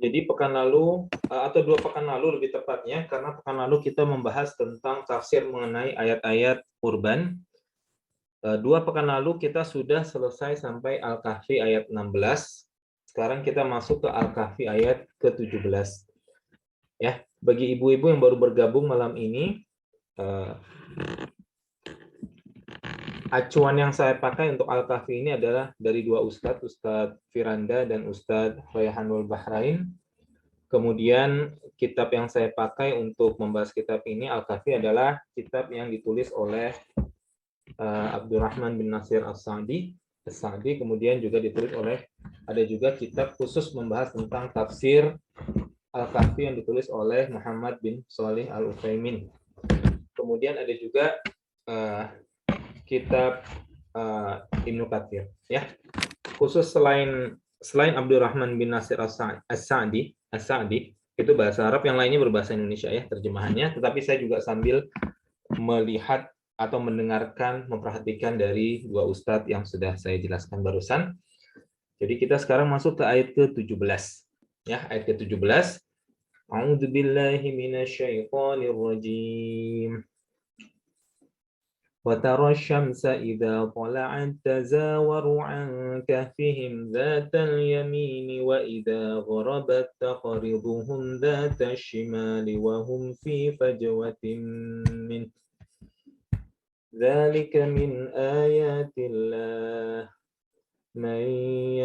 Jadi pekan lalu atau 2 pekan lalu lebih tepatnya, karena pekan lalu kita membahas tentang tafsir mengenai ayat-ayat kurban. 2 pekan lalu kita sudah selesai sampai Al-Kahfi ayat 16. Sekarang kita masuk ke Al-Kahfi ayat ke-17. Ya, bagi ibu-ibu yang baru bergabung malam ini, acuan yang saya pakai untuk Al-Kahfi ini adalah dari 2 ustadz, Ustadz Firanda dan Ustadz Rayhanul Bahrain. Kemudian kitab yang saya pakai untuk membahas kitab ini, Al-Kahfi, adalah kitab yang ditulis oleh Abdurrahman bin Nasir As-Sa'di. Kemudian juga ditulis oleh, ada juga kitab khusus membahas tentang tafsir Al-Kahfi yang ditulis oleh Muhammad bin Shalih Al-Utsaimin. Kemudian ada juga kitab Ibnu Katsir, ya. Khusus selain Abdurrahman bin Nasir As-Sa'di itu bahasa Arab, yang lainnya berbahasa Indonesia ya terjemahannya, tetapi saya juga sambil melihat atau mendengarkan, memperhatikan dari 2 ustadz yang sudah saya jelaskan barusan. Jadi kita sekarang masuk ke ayat ke-17. Ya, ayat ke-17. A'udzubillahi minasyaitonir rajim. وترى الشمس إذا طلعت تزاور عن كهفهم ذات اليمين وإذا غربت تقرضهم ذات الشمال وهم في فجوة منه ذلك من آيات الله من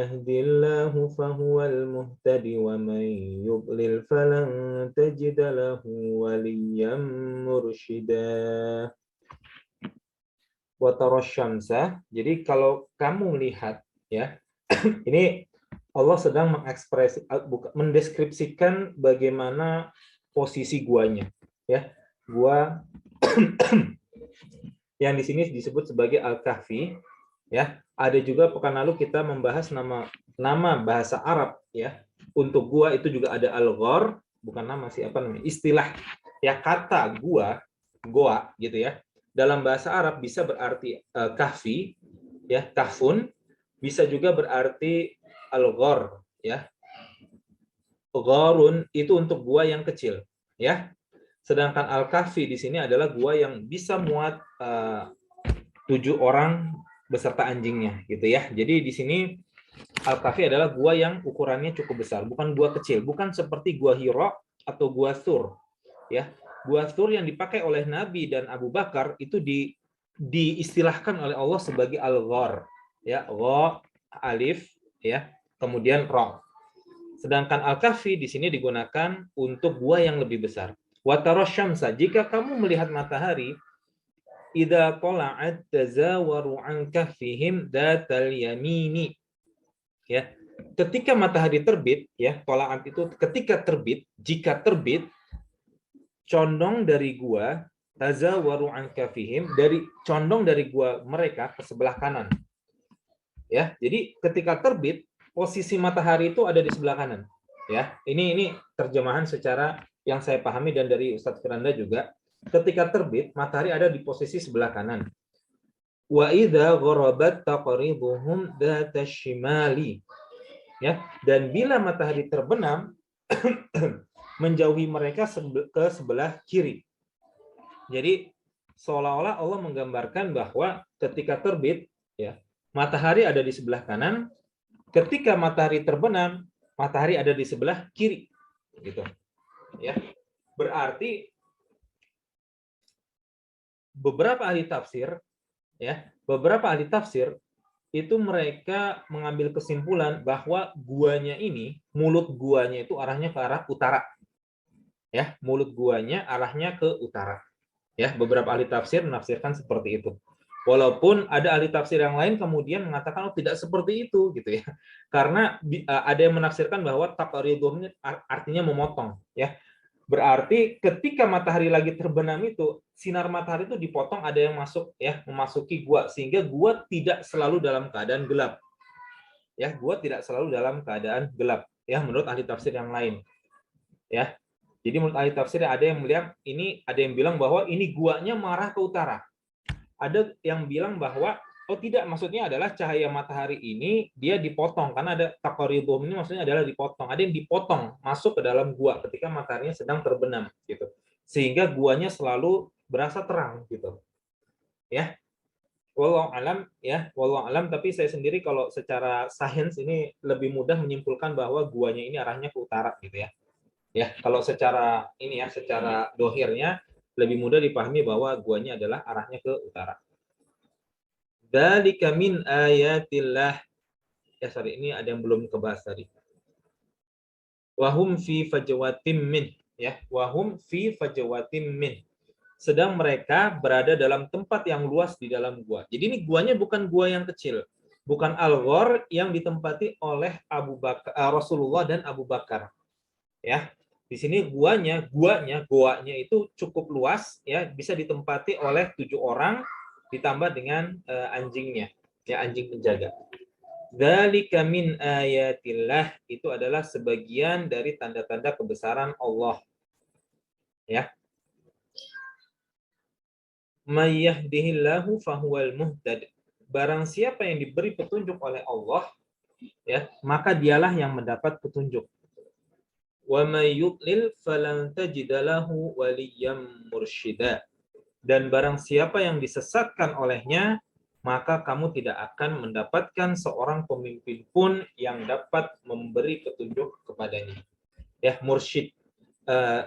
يهد الله فهو المهتد ومن يضلل فلن تجد له وليا مرشدا. Wataroshamsa. Jadi kalau kamu melihat, ya, ini Allah sedang mendeskripsikan bagaimana posisi guanya, ya. Gua yang di sini disebut sebagai Al-Kahfi, ya. Ada juga pekan lalu kita membahas nama bahasa Arab, ya. Untuk gua itu juga ada Al-Ghar, bukan nama sih, apa namanya? Istilah, ya, kata goa gitu ya. Dalam bahasa Arab bisa berarti kahfi, ya, kahfun, bisa juga berarti al-ghar, ya. Gharun itu untuk gua yang kecil, ya. Sedangkan al-kahfi di sini adalah gua yang bisa muat 7 orang beserta anjingnya, gitu ya. Jadi di sini al-kahfi adalah gua yang ukurannya cukup besar, bukan gua kecil, bukan seperti gua Hira atau gua Sur, ya. Gua Tur yang dipakai oleh Nabi dan Abu Bakar itu diistilahkan oleh Allah sebagai al-ghar, ya, gha, alif, ya, kemudian ra. Sedangkan al-kahfi di sini digunakan untuk gua yang lebih besar. Wa tarasyamsa, jika kamu melihat matahari, idza tala'at tazawaru an kahfihim datal yamini, ya. Ketika matahari terbit, ya, tala'at itu ketika terbit, jika terbit, condong dari gua tazawaru an kafihim, condong dari gua mereka ke sebelah kanan. Ya, jadi ketika terbit, posisi matahari itu ada di sebelah kanan. Ya, ini terjemahan secara yang saya pahami dan dari Ustadz Firanda juga. Ketika terbit, matahari ada di posisi sebelah kanan. Wa idza gharabat taqribuhum dzatasyimali. Ya, dan bila matahari terbenam menjauhi mereka ke sebelah kiri. Jadi seolah-olah Allah menggambarkan bahwa ketika terbit, ya, matahari ada di sebelah kanan, ketika matahari terbenam, matahari ada di sebelah kiri, gitu. Ya, berarti beberapa ahli tafsir itu mereka mengambil kesimpulan bahwa guanya ini, mulut guanya itu arahnya ke arah utara. Ya, mulut guanya arahnya ke utara. Ya, beberapa ahli tafsir menafsirkan seperti itu. Walaupun ada ahli tafsir yang lain kemudian mengatakan tidak seperti itu, gitu ya. Karena ada yang menafsirkan bahwa taqriduhum artinya memotong, ya. Berarti ketika matahari lagi terbenam itu, sinar matahari itu dipotong, ada yang masuk, ya, memasuki gua, sehingga gua tidak selalu dalam keadaan gelap. Ya, gua tidak selalu dalam keadaan gelap, ya, menurut ahli tafsir yang lain. Ya. Jadi menurut ahli tafsir ada yang bilang bahwa ini guanya mengarah ke utara. Ada yang bilang bahwa Oh tidak, maksudnya adalah cahaya matahari ini dia dipotong karena ada taqaribum ini maksudnya adalah dipotong. Ada yang dipotong masuk ke dalam gua ketika mataharinya sedang terbenam gitu. Sehingga guanya selalu berasa terang gitu. Ya. Wallahu alam ya, wallahu alam, tapi saya sendiri kalau secara sains ini lebih mudah menyimpulkan bahwa guanya ini arahnya ke utara gitu ya. Ya, kalau secara ini ya, secara dohirnya lebih mudah dipahami bahwa guanya adalah arahnya ke utara. Dzalika min ayatillah. Ya, sorry, ini ada yang belum kebahas tadi. Wahum fi fajwatim min, ya, wahum fi fajwatim min. Sedang mereka berada dalam tempat yang luas di dalam gua. Jadi ini guanya bukan gua yang kecil, bukan Al-Ghor yang ditempati oleh Rasulullah dan Abu Bakar. Ya, di sini goanya itu cukup luas, ya, bisa ditempati oleh 7 orang ditambah dengan anjingnya, ya, anjing penjaga. Dzalika min ayatillah, itu adalah sebagian dari tanda-tanda kebesaran Allah. Ya. May yahdihillahu fahuwal muhtad. Barang siapa yang diberi petunjuk oleh Allah, ya, maka dialah yang mendapat petunjuk. Wa may yudlil falan tajida lahu waliyyam mursyida. Dan barang siapa yang disesatkan olehnya, maka kamu tidak akan mendapatkan seorang pemimpin pun yang dapat memberi petunjuk kepadanya. Ya, mursyid.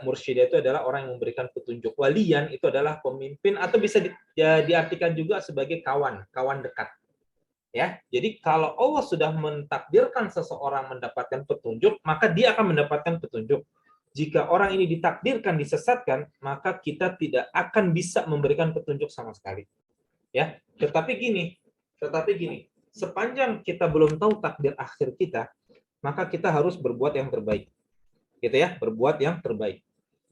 Mursyid itu adalah orang yang memberikan petunjuk. Waliyan itu adalah pemimpin atau bisa diartikan juga sebagai kawan, kawan dekat. Ya, jadi kalau Allah sudah mentakdirkan seseorang mendapatkan petunjuk, maka dia akan mendapatkan petunjuk. Jika orang ini ditakdirkan disesatkan, maka kita tidak akan bisa memberikan petunjuk sama sekali. Ya, tetapi gini, sepanjang kita belum tahu takdir akhir kita, maka kita harus berbuat yang terbaik. Gitu ya, berbuat yang terbaik.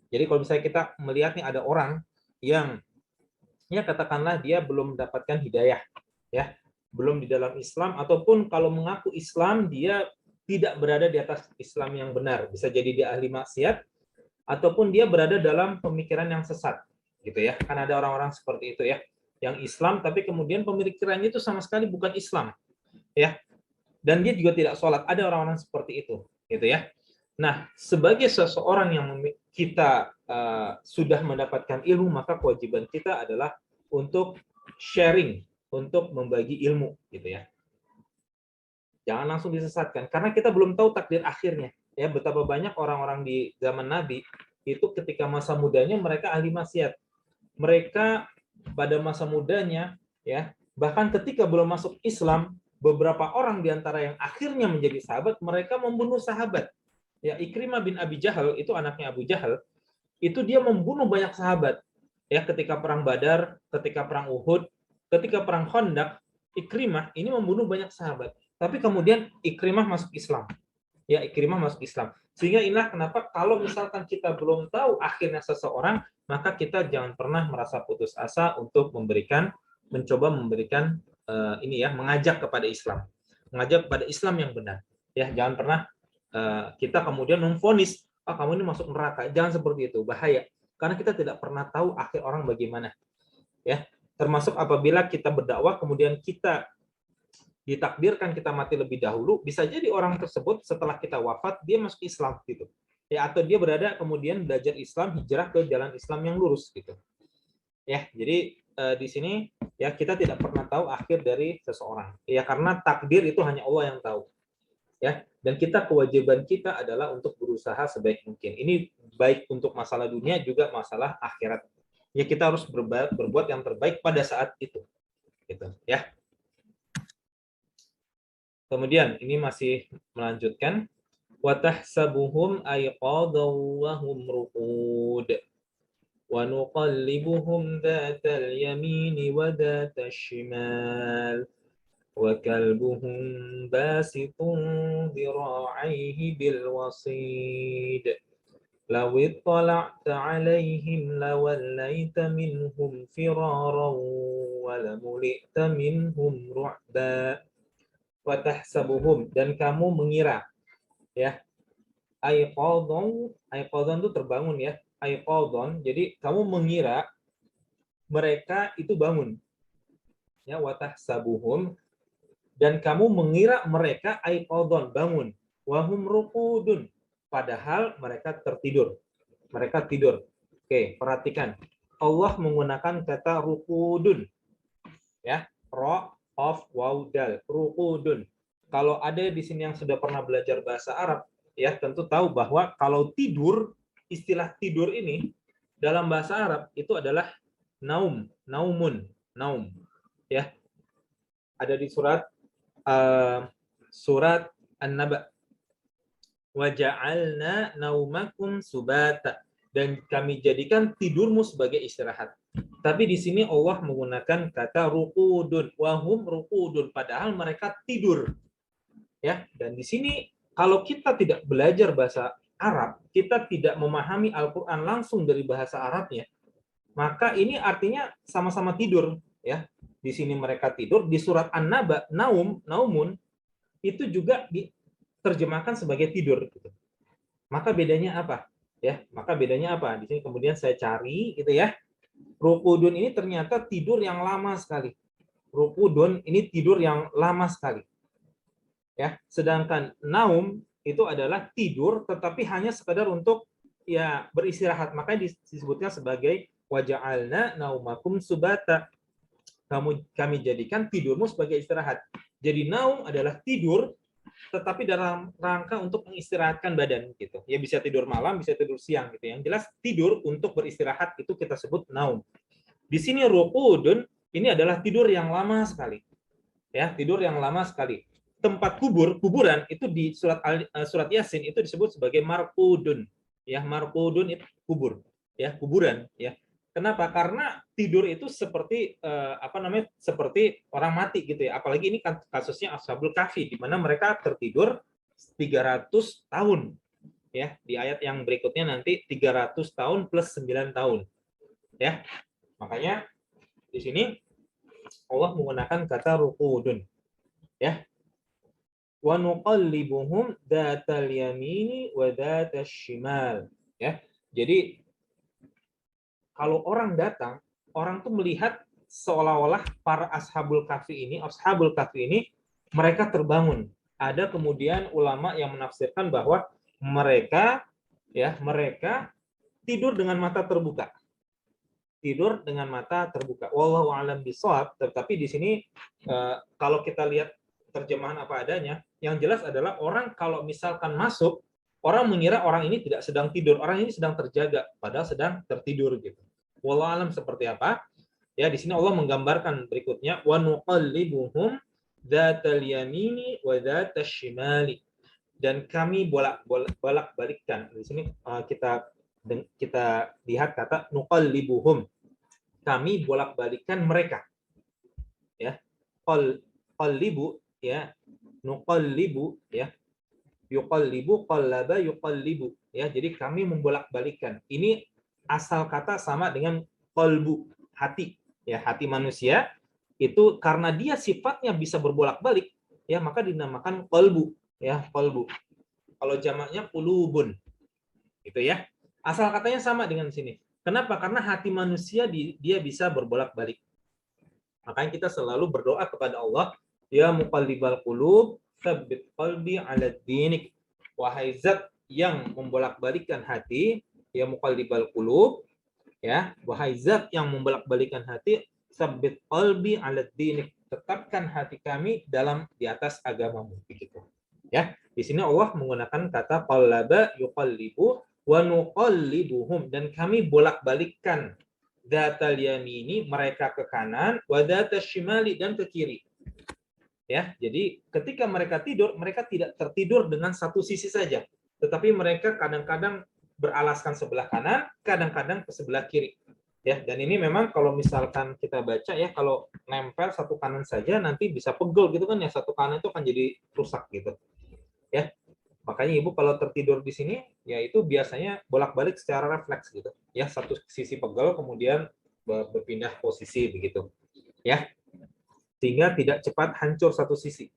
Jadi kalau misalnya kita melihat nih ada orang yang ya katakanlah dia belum mendapatkan hidayah, ya, belum di dalam Islam, ataupun kalau mengaku Islam dia tidak berada di atas Islam yang benar, bisa jadi dia ahli maksiat ataupun dia berada dalam pemikiran yang sesat, gitu ya. Kan ada orang-orang seperti itu ya, yang Islam tapi kemudian pemikirannya itu sama sekali bukan Islam, ya. Dan dia juga tidak sholat. Ada orang-orang seperti itu, gitu ya. Nah, sebagai seseorang yang kita sudah mendapatkan ilmu, maka kewajiban kita adalah untuk sharing, untuk membagi ilmu, gitu ya. Jangan langsung disesatkan, karena kita belum tahu takdir akhirnya. Ya, betapa banyak orang-orang di zaman Nabi itu ketika masa mudanya mereka ahli maksiat. Mereka pada masa mudanya, ya, bahkan ketika belum masuk Islam, beberapa orang di antara yang akhirnya menjadi sahabat, mereka membunuh sahabat. Ya, Ikrimah bin Abi Jahal itu anaknya Abu Jahal, itu dia membunuh banyak sahabat. Ya, ketika perang Badar, ketika perang Uhud, ketika perang Khandaq, Ikrimah ini membunuh banyak sahabat. Tapi kemudian Ikrimah masuk Islam. Ya, Ikrimah masuk Islam. Sehingga inilah kenapa kalau misalkan kita belum tahu akhirnya seseorang, maka kita jangan pernah merasa putus asa untuk mencoba memberikan ini ya, mengajak kepada Islam. Mengajak kepada Islam yang benar. Ya, jangan pernah kita kemudian memvonis, kamu ini masuk neraka. Jangan seperti itu, bahaya. Karena kita tidak pernah tahu akhir orang bagaimana. Ya, termasuk apabila kita berdakwah kemudian kita ditakdirkan kita mati lebih dahulu, bisa jadi orang tersebut setelah kita wafat dia masuk Islam gitu. Ya, atau dia berada kemudian belajar Islam, hijrah ke jalan Islam yang lurus gitu. Ya, jadi di sini ya kita tidak pernah tahu akhir dari seseorang. Ya, karena takdir itu hanya Allah yang tahu. Ya, dan kewajiban kita adalah untuk berusaha sebaik mungkin. Ini baik untuk masalah dunia juga masalah akhirat. Ya, kita harus berbuat yang terbaik pada saat itu. Gitu, ya. Kemudian ini masih melanjutkan wa tahsabuhum ayqadhan wa hum ruqud wa nuqallibuhum dhatal yamini wa dhatal shimal wa kalbuhum basitun dhira'aihi bil wasid law ittala'ta 'alaihim lawallaita minhum firaran wa lamuli'ta minhum ru'ba watahsabuhum, dan kamu mengira, ya, aiqadhan itu terbangun ya, aiqadhan, jadi kamu mengira mereka itu bangun, ya watahsabuhum, dan kamu mengira mereka aiqadhan, bangun, wahum ruqudun, padahal mereka tertidur, mereka tidur. Oke, perhatikan, Allah menggunakan kata ruqudun, ya, ro, of, waw, dal, ruqudun. Kalau ada di sini yang sudah pernah belajar bahasa Arab, ya tentu tahu bahwa kalau tidur, istilah tidur ini dalam bahasa Arab itu adalah naum, naumun, naum, ya. Ada di surat An-Naba, wa ja'alna naumakum subata, dan kami jadikan tidurmu sebagai istirahat. Tapi di sini Allah menggunakan kata ruqudun, wahum ruqudun, padahal mereka tidur. Ya, dan di sini kalau kita tidak belajar bahasa Arab, kita tidak memahami Al-Qur'an langsung dari bahasa Arabnya, maka ini artinya sama-sama tidur, ya. Di sini mereka tidur, di surat An-Naba, naumun itu juga diterjemahkan sebagai tidur gitu. Maka bedanya apa? Ya, maka bedanya apa? Di sini kemudian saya cari gitu ya. Ruqudun ini ternyata tidur yang lama sekali. Ruqudun ini tidur yang lama sekali. Ya, sedangkan naum itu adalah tidur tetapi hanya sekedar untuk ya beristirahat. Makanya disebutnya sebagai waja'alna naumakum subata. Kami jadikan tidurmu sebagai istirahat. Jadi naum adalah tidur tetapi dalam rangka untuk mengistirahatkan badan gitu. Ya bisa tidur malam, bisa tidur siang gitu. Yang jelas tidur untuk beristirahat itu kita sebut naum. Di sini ruqudun ini adalah tidur yang lama sekali. Ya, tidur yang lama sekali. Tempat kuburan itu di surat Yasin itu disebut sebagai marqudun. Ya, marqudun itu kubur. Ya, kuburan ya. Kenapa? Karena tidur itu seperti seperti orang mati gitu ya. Apalagi ini kasusnya Ashabul Kahfi di mana mereka tertidur 300 tahun. Ya, di ayat yang berikutnya nanti 300 tahun plus 9 tahun. Ya. Makanya di sini Allah menggunakan kata ruqudun. Ya. Wa nuqallibuhum dzatal yamini wa dzatash shimal. Ya. Jadi kalau orang datang, orang tuh melihat seolah-olah para ashabul kahfi ini mereka terbangun. Ada kemudian ulama yang menafsirkan bahwa mereka tidur dengan mata terbuka. Tidur dengan mata terbuka. Wallahu a'lam bishawab, tetapi di sini kalau kita lihat terjemahan apa adanya, yang jelas adalah orang kalau misalkan masuk, orang mengira orang ini tidak sedang tidur, orang ini sedang terjaga, padahal sedang tertidur gitu. Wallahu a'lam seperti apa. Ya, di sini Allah menggambarkan berikutnya wa nuqallibuhum dzatal yamini wa dzatash shimali. Dan kami bolak-balikkan. Di sini kita lihat kata nuqallibuhum. Kami bolak-balikkan mereka. Ya. Qallibu ya, nuqallibu ya. Yuqallibu qallaba yuqallibu ya. Jadi kami membolak-balikkan. Ini asal kata sama dengan qalbu, hati ya, hati manusia itu karena dia sifatnya bisa berbolak-balik ya, maka dinamakan qalbu ya, qalbu. Kalau jamaknya qulubun gitu ya. Asal katanya sama dengan sini. Kenapa? Karena hati manusia dia bisa berbolak-balik. Makanya kita selalu berdoa kepada Allah, ya muqallibal qulub, tsabbit qalbi 'ala dinik. Wahai zat yang membolak-balikkan hati, ya muqallibal qulub, ya, wahai zat yang membolak-balikkan hati, tsabbit qalbi 'ala dinik. Tetapkan hati kami di atas agamamu begitu. Ya, di sini Allah menggunakan kata qallaba yuqallibu wa nuqallibuhum, dan kami bolak-balikkan dzatal yamini mereka ke kanan, wa dzatash shimali dan ke kiri. Ya, jadi ketika mereka tidur, mereka tidak tertidur dengan satu sisi saja, tetapi mereka kadang-kadang beralaskan sebelah kanan, kadang-kadang ke sebelah kiri. Ya, dan ini memang kalau misalkan kita baca ya, kalau nempel satu kanan saja nanti bisa pegel gitu kan ya, satu kanan itu akan jadi rusak gitu. Ya. Makanya ibu kalau tertidur di sini, ya itu biasanya bolak-balik secara refleks gitu. Ya, satu sisi pegel kemudian berpindah posisi begitu. Ya, sehingga tidak cepat hancur satu sisi.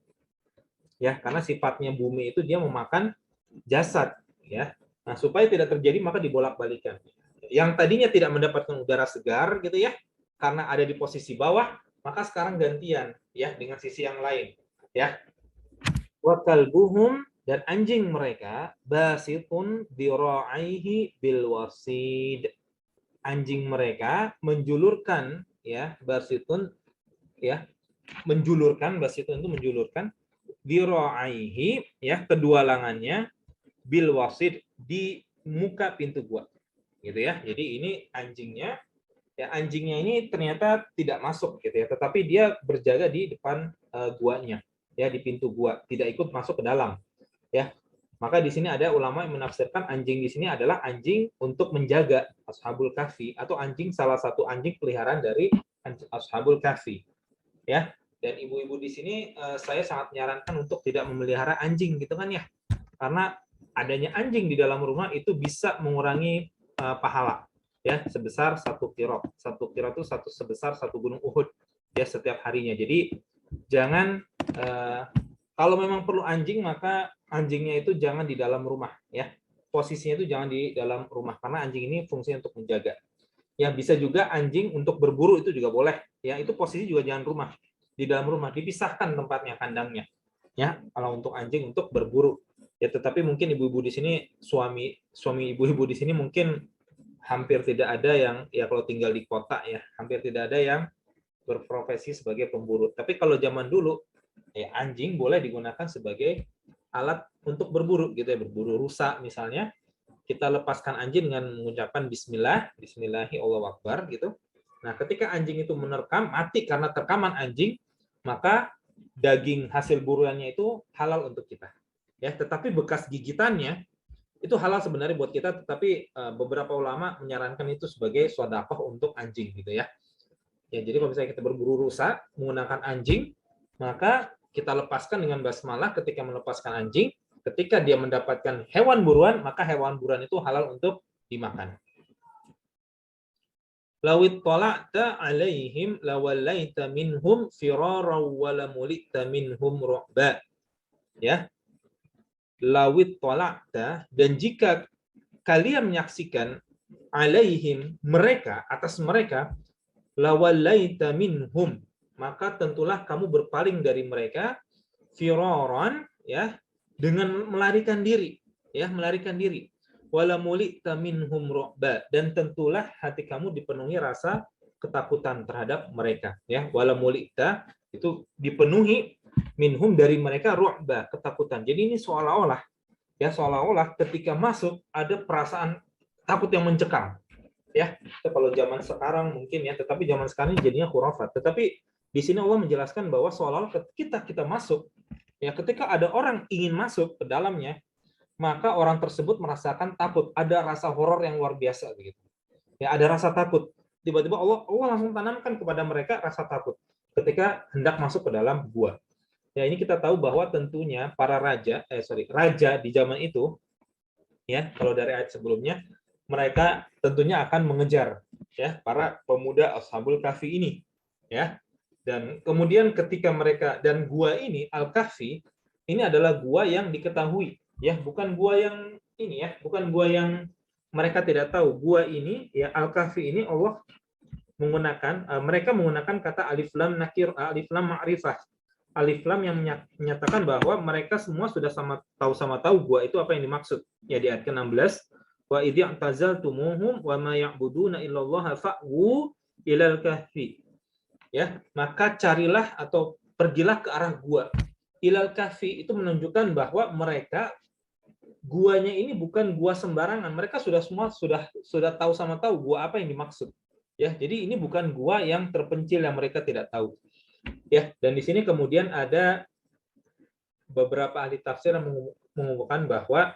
Ya, karena sifatnya bumi itu dia memakan jasad. Ya, nah supaya tidak terjadi maka dibolak-balikan. Yang tadinya tidak mendapatkan udara segar gitu ya, karena ada di posisi bawah, Maka sekarang gantian ya dengan sisi yang lain ya. Wa kalbuhum, dan anjing mereka basitun dira'aihi bil wasid. Anjing mereka menjulurkan ya, basitun ya, menjulurkan, basitun itu menjulurkan, dira'aihi ya, kedua lengannya, bil wasid, di muka pintu gua gitu ya. Jadi ini anjingnya ya, anjingnya ini ternyata tidak masuk gitu ya, tetapi dia berjaga di depan guanya ya, di pintu gua, tidak ikut masuk ke dalam ya. Maka di sini ada ulama yang menafsirkan anjing di sini adalah anjing untuk menjaga Ashabul Kahfi, atau anjing, salah satu anjing peliharaan dari Ashabul Kahfi ya. Dan ibu-ibu di sini saya sangat menyarankan untuk tidak memelihara anjing gitu kan ya, karena adanya anjing di dalam rumah itu bisa mengurangi pahala ya, sebesar 1 qirah. 1 qirah itu sebesar 1 gunung Uhud ya setiap harinya. Jadi jangan kalau memang perlu anjing, maka anjingnya itu jangan di dalam rumah ya. Posisinya itu jangan di dalam rumah, karena anjing ini fungsinya untuk menjaga. Ya, bisa juga anjing untuk berburu, itu juga boleh ya. Itu posisi juga jangan rumah, di dalam rumah, dipisahkan tempatnya, kandangnya ya, kalau untuk anjing untuk berburu ya. Tetapi mungkin ibu-ibu di sini, suami ibu-ibu di sini mungkin hampir tidak ada yang ya, kalau tinggal di kota ya, hampir tidak ada yang berprofesi sebagai pemburu. Tapi kalau zaman dulu ya, anjing boleh digunakan sebagai alat untuk berburu gitu ya, berburu rusa misalnya. Kita lepaskan anjing dengan mengucapkan bismillah, bismillahi Allahu akbar gitu. Nah, ketika anjing itu menerkam, mati karena terkaman anjing, maka daging hasil buruannya itu halal untuk kita. Ya, tetapi bekas gigitannya itu halal sebenarnya buat kita, tetapi beberapa ulama menyarankan itu sebagai sedekah untuk anjing gitu ya. Ya, jadi kalau misalnya kita berburu rusa menggunakan anjing, maka kita lepaskan dengan basmalah ketika melepaskan anjing. Ketika dia mendapatkan hewan buruan, maka hewan buruan itu halal untuk dimakan. Lawit tala'ta alaihim lawallaita minhum firara walamulita minhum ru'ba. Ya. Lawit tala'ta, dan jika kalian menyaksikan alaihim, mereka, atas mereka, lawallaita minhum, maka tentulah kamu berpaling dari mereka, firaran ya, dengan melarikan diri ya, melarikan diri, wala mulita minhum ru'ba, dan tentulah hati kamu dipenuhi rasa ketakutan terhadap mereka ya. Wala mulita itu dipenuhi, minhum dari mereka, ru'ba, ketakutan. Jadi ini seolah-olah ya, seolah-olah ketika masuk ada perasaan takut yang mencekam ya. Itu kalau zaman sekarang mungkin ya, tetapi zaman sekarang jadinya khurafat. Tetapi di sini Allah menjelaskan bahwa seolah-olah kita masuk ya, ketika ada orang ingin masuk ke dalamnya, maka orang tersebut merasakan takut, ada rasa horor yang luar biasa begitu. Ya, ada rasa takut. Tiba-tiba Allah langsung tanamkan kepada mereka rasa takut ketika hendak masuk ke dalam gua. Ya, ini kita tahu bahwa tentunya para raja di zaman itu ya, kalau dari ayat sebelumnya, mereka tentunya akan mengejar ya para pemuda Ashabul Kahfi ini ya. Dan kemudian ketika mereka, dan gua ini Al-Kahfi ini adalah gua yang diketahui ya, bukan gua yang ini ya, bukan gua yang mereka tidak tahu. Gua ini ya, Al-Kahfi ini Allah menggunakan, mereka menggunakan kata alif lam nakir, alif lam ma'rifah, alif lam yang menyatakan bahwa mereka semua sudah sama tahu gua itu apa yang dimaksud ya. Di ayat ke-16, wa idh i'tazaltumuhum wa ma ya'buduna illallaha fa'wu ilal kahfi ya, maka carilah atau pergilah ke arah gua. Ilal kahfi itu menunjukkan bahwa mereka, guanya ini bukan gua sembarangan, mereka sudah tahu gua apa yang dimaksud ya. Jadi ini bukan gua yang terpencil yang mereka tidak tahu ya. Dan di sini kemudian ada beberapa ahli tafsir yang mengumumkan bahwa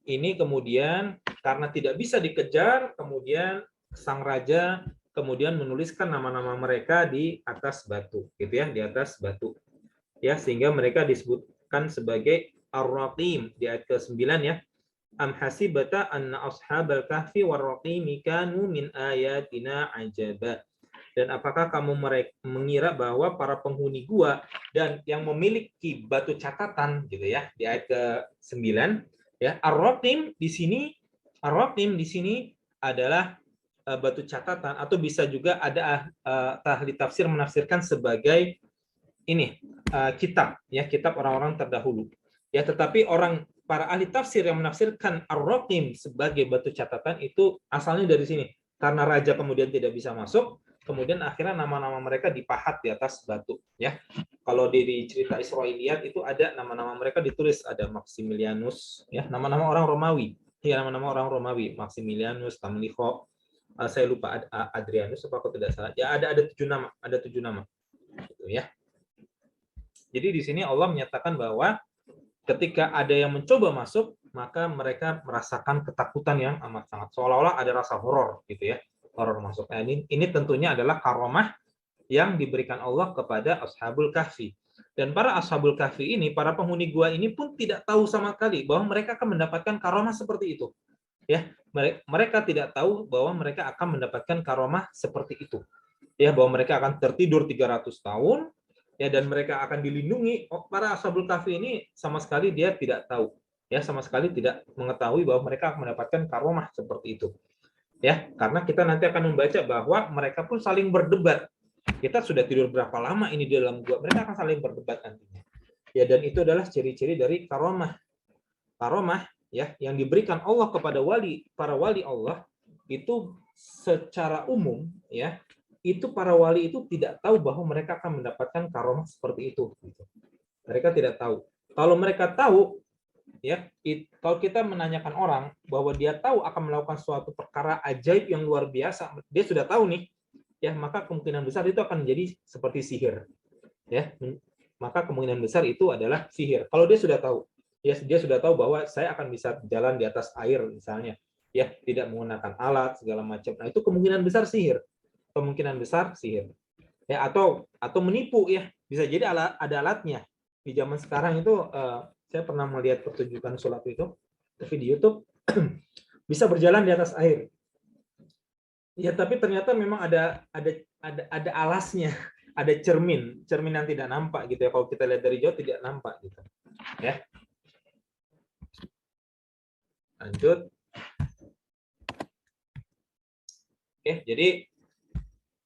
ini kemudian karena tidak bisa dikejar, kemudian sang raja kemudian menuliskan nama-nama mereka di atas batu gitu ya, di atas batu ya, sehingga mereka disebutkan sebagai ar-raqim di ayat ke-9 ya. Am hasibata anna ashabal kahfi war-raqimi kanu min ayatina ajaba. Dan apakah kamu mengira bahwa para penghuni gua dan yang memiliki batu catatan gitu ya, di ayat ke-9 ya. Ar-Raqim di sini adalah batu catatan, atau bisa juga ada ahli tafsir menafsirkan sebagai ini kitab, ya, kitab orang-orang terdahulu. Ya, tetapi para ahli tafsir yang menafsirkan Ar-Raqim sebagai batu catatan itu asalnya dari sini. Karena raja kemudian tidak bisa masuk, kemudian akhirnya nama-nama mereka dipahat di atas batu, ya. Kalau di cerita Israiliyat itu ada nama-nama mereka ditulis, ada Maximilianus, ya, nama-nama orang Romawi. Ya, nama-nama orang Romawi, Maximilianus, Tamliho, saya lupa Adrianus apa aku tidak salah. Ya, ada 7 nama, gitu ya. Jadi di sini Allah menyatakan bahwa ketika ada yang mencoba masuk, maka mereka merasakan ketakutan yang amat sangat, seolah-olah ada rasa horor, gitu ya, horor masuk. Nah, ini tentunya adalah karomah yang diberikan Allah kepada Ashabul Kahfi. Dan para Ashabul Kahfi ini, para penghuni gua ini pun tidak tahu sama sekali bahwa mereka akan mendapatkan karomah seperti itu. Ya, mereka tidak tahu bahwa mereka akan mendapatkan karomah seperti itu. Ya, bahwa mereka akan tertidur 300 tahun, ya, dan mereka akan dilindungi. Para Ashabul Kahfi ini sama sekali dia tidak tahu, ya, sama sekali tidak mengetahui bahwa mereka akan mendapatkan karomah seperti itu, ya, karena kita nanti akan membaca bahwa mereka pun saling berdebat. Kita sudah tidur berapa lama ini di dalam gua, mereka akan saling berdebat nantinya, ya, dan itu adalah ciri-ciri dari karomah, ya, yang diberikan Allah kepada para wali Allah itu secara umum, ya, itu para wali itu tidak tahu bahwa mereka akan mendapatkan karomah seperti itu. Mereka tidak tahu. Kalau mereka tahu, ya, kalau kita menanyakan orang bahwa dia tahu akan melakukan suatu perkara ajaib yang luar biasa, dia sudah tahu nih, ya, maka kemungkinan besar itu akan menjadi seperti sihir, ya, maka kemungkinan besar itu adalah sihir. Kalau dia sudah tahu, ya, dia sudah tahu bahwa saya akan bisa jalan di atas air misalnya, ya, tidak menggunakan alat segala macam. Nah, itu kemungkinan besar sihir. Ya, atau menipu, ya, bisa jadi ada alatnya. Di zaman sekarang itu saya pernah melihat pertunjukan sulap itu di YouTube, bisa berjalan di atas air, ya, tapi ternyata memang ada alasnya, ada cermin yang tidak nampak, gitu ya. Kalau kita lihat dari jauh tidak nampak, gitu ya. Lanjut. Oke, jadi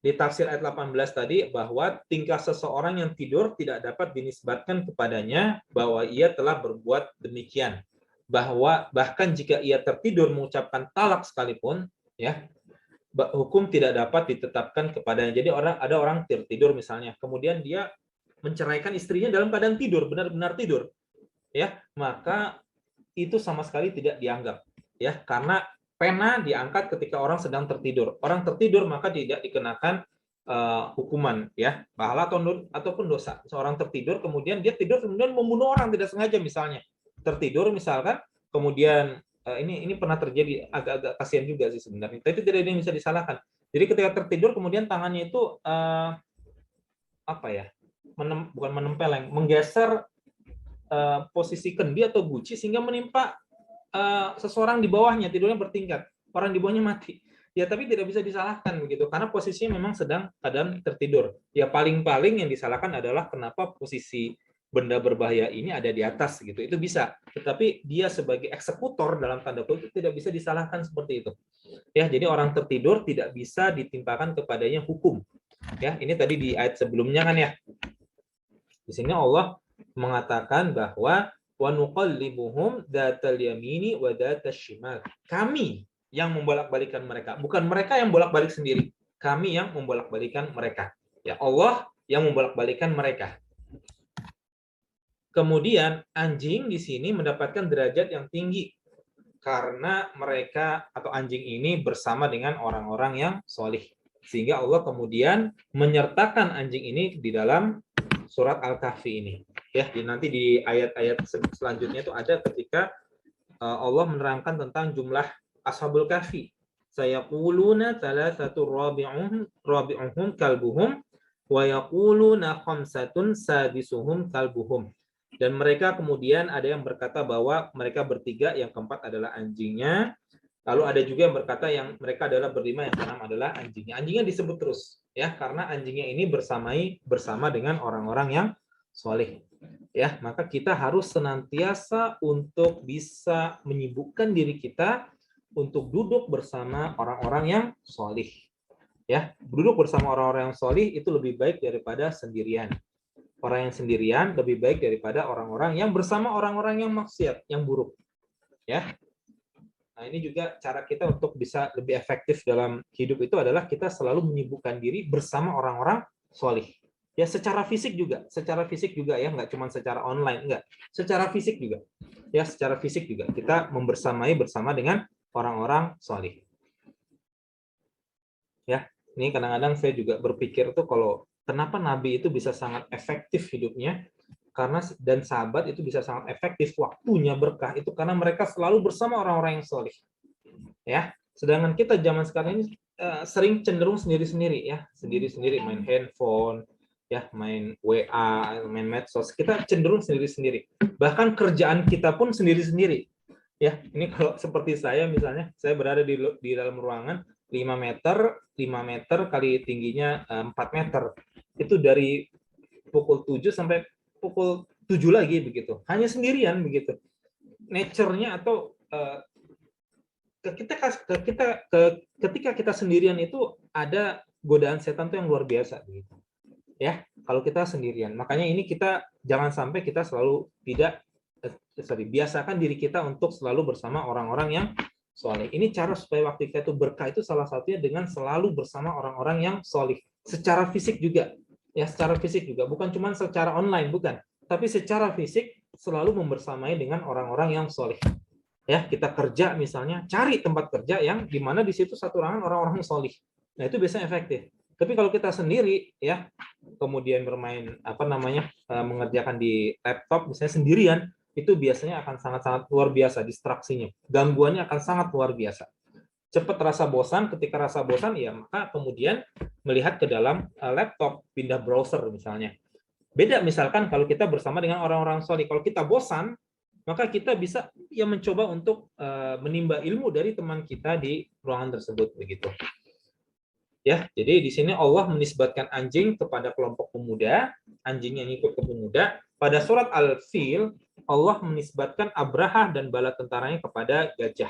di tafsir ayat 18 tadi bahwa tingkah seseorang yang tidur tidak dapat dinisbatkan kepadanya bahwa ia telah berbuat demikian. Bahwa bahkan jika ia tertidur mengucapkan talak sekalipun, ya, hukum tidak dapat ditetapkan kepadanya. Jadi ada orang tertidur misalnya, kemudian dia menceraikan istrinya dalam keadaan tidur, benar-benar tidur, ya, maka itu sama sekali tidak dianggap, ya, karena pena diangkat ketika orang sedang tertidur. Orang tertidur maka tidak dikenakan hukuman, ya, pahala ataupun dosa. Seorang tertidur kemudian dia tidur kemudian membunuh orang tidak sengaja misalnya. Tertidur misalkan, kemudian ini pernah terjadi, agak-agak kasihan juga sih sebenarnya. Tapi itu tidak ada yang bisa disalahkan. Jadi ketika tertidur kemudian tangannya itu apa ya? Bukan menempeleng, menggeser posisi kendi atau guci sehingga menimpa seseorang di bawahnya, tidurnya bertingkat, orang di bawahnya mati. Ya, tapi tidak bisa disalahkan begitu karena posisinya memang sedang keadaan tertidur. Ya, paling-paling yang disalahkan adalah kenapa posisi benda berbahaya ini ada di atas gitu. Itu bisa. Tetapi dia sebagai eksekutor dalam tanda kutip tidak bisa disalahkan seperti itu. Ya, jadi orang tertidur tidak bisa ditimpakan kepadanya hukum. Ya, ini tadi di ayat sebelumnya kan ya. Di sini Allah mengatakan bahwa wa nuqallibuhum datal yamini wa datas shimal. Kami yang membolak-balikan mereka, bukan mereka yang bolak-balik sendiri. Kami yang membolak-balikan mereka. Ya, Allah yang membolak-balikan mereka. Kemudian anjing di sini mendapatkan derajat yang tinggi karena mereka atau anjing ini bersama dengan orang-orang yang solih. Sehingga Allah kemudian menyertakan anjing ini di dalam surat Al-Kahfi ini. Ya, nanti di ayat-ayat selanjutnya itu ada ketika Allah menerangkan tentang jumlah Ashabul Kahfi. Sayaquluna thalathatu rabi'uhum kalbuhum wa yaquluna khamsatun sadisuhum kalbuhum. Dan mereka kemudian ada yang berkata bahwa mereka bertiga, yang keempat adalah anjingnya. Lalu ada juga yang berkata yang mereka adalah berlima, yang keenam adalah anjingnya. Anjingnya disebut terus, ya, karena anjingnya ini bersama dengan orang-orang yang soleh. Ya, maka kita harus senantiasa untuk bisa menyibukkan diri kita untuk duduk bersama orang-orang yang solih. Ya, duduk bersama orang-orang yang solih itu lebih baik daripada sendirian. Orang yang sendirian lebih baik daripada orang-orang yang bersama orang-orang yang maksiat, yang buruk. Ya. Nah, ini juga cara kita untuk bisa lebih efektif dalam hidup itu adalah kita selalu menyibukkan diri bersama orang-orang solih. Ya, secara fisik juga ya, nggak cuma secara online, enggak. Secara fisik juga. Ya, secara fisik juga kita membersamai bersama dengan orang-orang solih. Ya, ini kadang-kadang saya juga berpikir tuh kalau kenapa Nabi itu bisa sangat efektif hidupnya, karena dan sahabat itu bisa sangat efektif waktunya berkah itu karena mereka selalu bersama orang-orang yang solih. Ya, sedangkan kita zaman sekarang ini sering cenderung sendiri-sendiri ya, sendiri-sendiri main handphone, ya main WA, main medsos, kita cenderung sendiri-sendiri. Bahkan kerjaan kita pun sendiri-sendiri. Ya, ini kalau seperti saya misalnya, saya berada di dalam ruangan 5 meter kali tingginya 4 meter. Itu dari pukul 7 sampai pukul 7 lagi begitu. Hanya sendirian begitu. Nature-nya atau ketika kita sendirian itu ada godaan setan tuh yang luar biasa begitu. Ya, kalau kita sendirian. Makanya ini kita jangan sampai kita selalu biasakan diri kita untuk selalu bersama orang-orang yang soleh. Ini cara supaya waktu kita itu berkah itu salah satunya dengan selalu bersama orang-orang yang soleh. Secara fisik juga. Ya, secara fisik juga. Bukan cuma secara online, bukan. Tapi secara fisik selalu membersamai dengan orang-orang yang soleh. Ya, kita kerja misalnya, cari tempat kerja yang di mana di situ satu ruangan orang-orang soleh. Nah, itu biasanya efektif. Tapi kalau kita sendiri, ya, kemudian bermain mengerjakan di laptop misalnya sendirian, itu biasanya akan sangat-sangat luar biasa distraksinya, gangguannya akan sangat luar biasa. Cepat rasa bosan, ketika rasa bosan ya maka kemudian melihat ke dalam laptop, pindah browser misalnya. Beda misalkan kalau kita bersama dengan orang-orang soleh, kalau kita bosan maka kita bisa ya mencoba untuk menimba ilmu dari teman kita di ruangan tersebut begitu. Ya, jadi di sini Allah menisbatkan anjing kepada kelompok pemuda, anjing yang ikut ke pemuda. Pada surat Al-Fil, Allah menisbatkan Abraha dan bala tentaranya kepada gajah.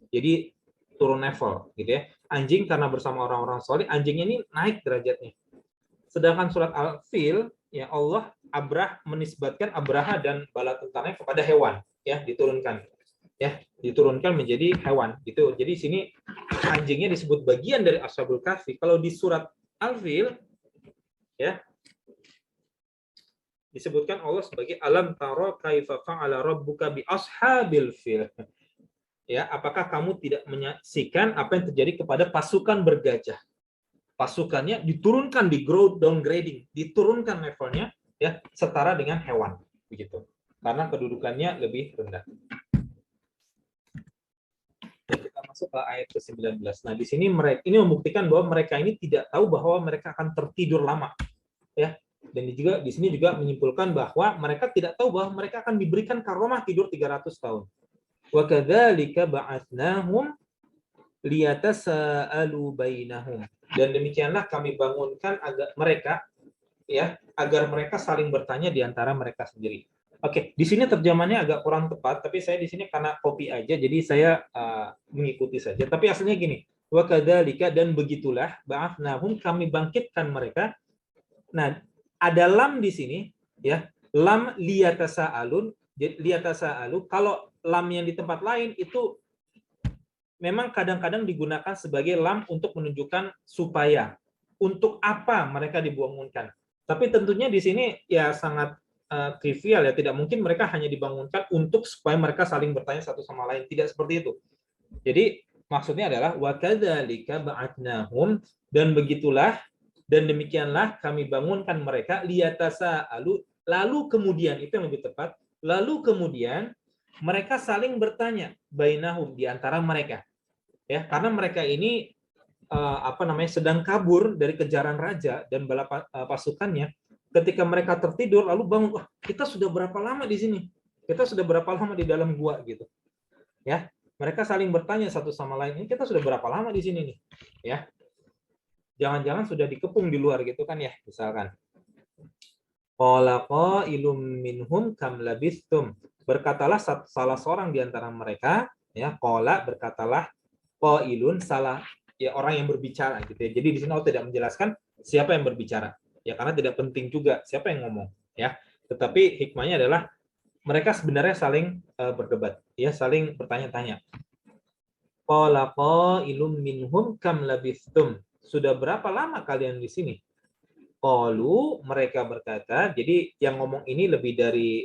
Jadi turun level, gitu ya. Anjing karena bersama orang-orang soleh, anjingnya ini naik derajatnya. Sedangkan surat Al-Fil, ya Allah menisbatkan Abraha dan bala tentaranya kepada hewan, ya diturunkan. Ya, diturunkan menjadi hewan gitu. Jadi sini anjingnya disebut bagian dari Ashabul Kahfi. Kalau di surat Al-Fil ya disebutkan Allah sebagai alam tara kaifa fa'ala rabbuka bi ashabil fil. Ya, apakah kamu tidak menyaksikan apa yang terjadi kepada pasukan bergajah? Pasukannya diturunkan di downgrading, diturunkan levelnya ya setara dengan hewan begitu. Karena kedudukannya lebih rendah. Kita masuk ke ayat ke-19. Nah, di sini mereka ini membuktikan bahwa mereka ini tidak tahu bahwa mereka akan tertidur lama. Ya. Dan juga di sini juga menyimpulkan bahwa mereka tidak tahu bahwa mereka akan diberikan karomah tidur 300 tahun. Wa kadzalika ba'atsnahum liyatasaalu bainahum. Dan demikianlah kami bangunkan agar mereka saling bertanya di antara mereka sendiri. Oke, di sini terjemahannya agak kurang tepat, tapi saya di sini karena copy aja, jadi saya mengikuti saja. Tapi aslinya gini, wa kadzalika dan begitulah, ba'athnahum kami bangkitkan mereka. Nah, ada lam di sini, ya, lam liyatasaalun, liyatasaalu. Kalau lam yang di tempat lain itu memang kadang-kadang digunakan sebagai lam untuk menunjukkan supaya, untuk apa mereka dibangunkan. Tapi tentunya di sini ya sangat trivial ya, tidak mungkin mereka hanya dibangunkan untuk supaya mereka saling bertanya satu sama lain, tidak seperti itu. Jadi maksudnya adalah wa kadzalika ba'atnahum dan begitulah dan demikianlah kami bangunkan mereka liyatasaalu, lalu kemudian itu yang lebih tepat, lalu kemudian mereka saling bertanya bainahum di antara mereka. Ya, karena mereka ini sedang kabur dari kejaran raja dan bala pasukannya. Ketika mereka tertidur lalu bangun, wah, kita sudah berapa lama di sini? Kita sudah berapa lama di dalam gua gitu. Ya, mereka saling bertanya satu sama lain, ini kita sudah berapa lama di sini nih? Ya. Jangan-jangan sudah dikepung di luar gitu kan ya, misalkan. Qala qailum minhum kam labistum. Berkatalah salah seorang di antara mereka, ya, qala berkatalah qailun salah ya orang yang berbicara gitu ya. Jadi di sini Allah tidak menjelaskan siapa yang berbicara. Ya karena tidak penting juga siapa yang ngomong ya. Tetapi hikmahnya adalah mereka sebenarnya saling berdebat ya, saling bertanya-tanya. Qala qailum minhum kam labistum. Sudah berapa lama kalian di sini? Qalu, mereka berkata, jadi yang ngomong ini lebih dari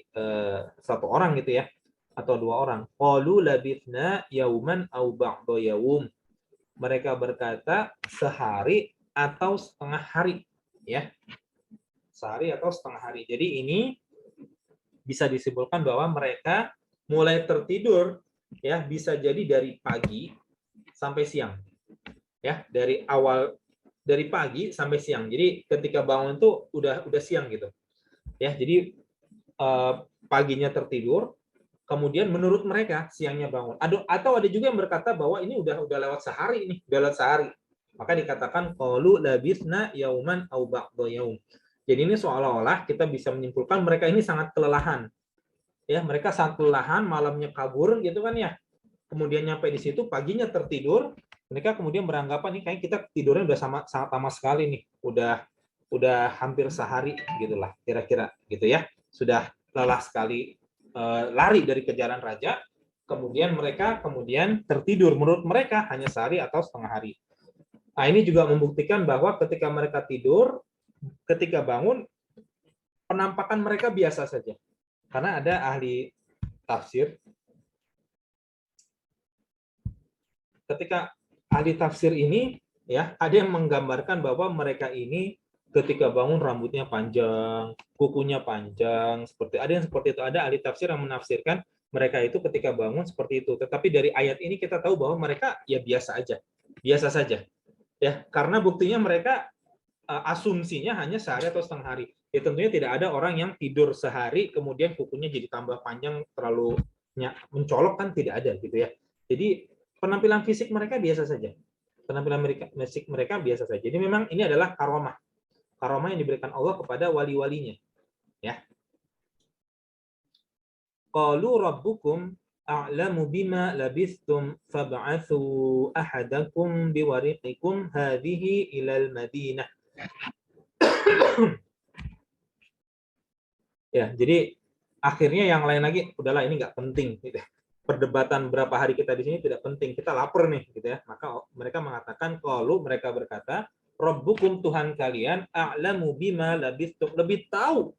satu orang gitu ya, atau dua orang. Qalu labithna yauman au ba'da yaum. Mereka berkata sehari atau setengah hari ya. Sehari atau setengah hari. Jadi ini bisa disimpulkan bahwa mereka mulai tertidur ya bisa jadi dari pagi sampai siang. Ya, dari pagi sampai siang. Jadi ketika bangun tuh udah siang gitu. Ya, jadi paginya tertidur, kemudian menurut mereka siangnya bangun. Atau ada juga yang berkata bahwa ini udah lewat sehari ini, udah lewat sehari. Maka dikatakan qalu labithna yauman au ba'da yaum. Jadi ini seolah-olah kita bisa menyimpulkan mereka ini sangat kelelahan. Ya, mereka sangat kelelahan, malamnya kabur gitu kan ya. Kemudian nyampe di situ paginya tertidur, mereka kemudian beranggapan nih kayak kita tidurnya udah sangat lama sekali nih, udah hampir sehari gitulah kira-kira gitu ya, sudah lelah sekali lari dari kejaran raja, kemudian mereka tertidur, menurut mereka hanya sehari atau setengah hari. Nah ini juga membuktikan bahwa ketika mereka tidur, ketika bangun penampakan mereka biasa saja, karena ada ahli tafsir. Ketika ahli tafsir ini ya ada yang menggambarkan bahwa mereka ini ketika bangun rambutnya panjang, kukunya panjang, ada yang seperti itu. Ada ahli tafsir yang menafsirkan mereka itu ketika bangun seperti itu. Tetapi dari ayat ini kita tahu bahwa mereka ya biasa aja, biasa saja. Ya, karena buktinya mereka asumsinya hanya sehari atau setengah hari. Ya tentunya tidak ada orang yang tidur sehari kemudian kukunya jadi tambah panjang terlalu mencolok, kan tidak ada gitu ya. Jadi penampilan fisik mereka biasa saja. Penampilan fisik mereka biasa saja. Jadi memang ini adalah karomah. Karomah yang diberikan Allah kepada wali-walinya. Ya. Qalu rabbukum a'lamu bima labistum fab'athu ahadakum biwariqikum hadhihi ilal Madinah. Ya, jadi akhirnya yang lain lagi udahlah ini nggak penting gitu. Perdebatan berapa hari kita di sini tidak penting, kita lapar nih gitu ya. Maka mereka mengatakan qalu, mereka berkata rabbukum, Tuhan kalian, a'lamu bima labistum, lebih tahu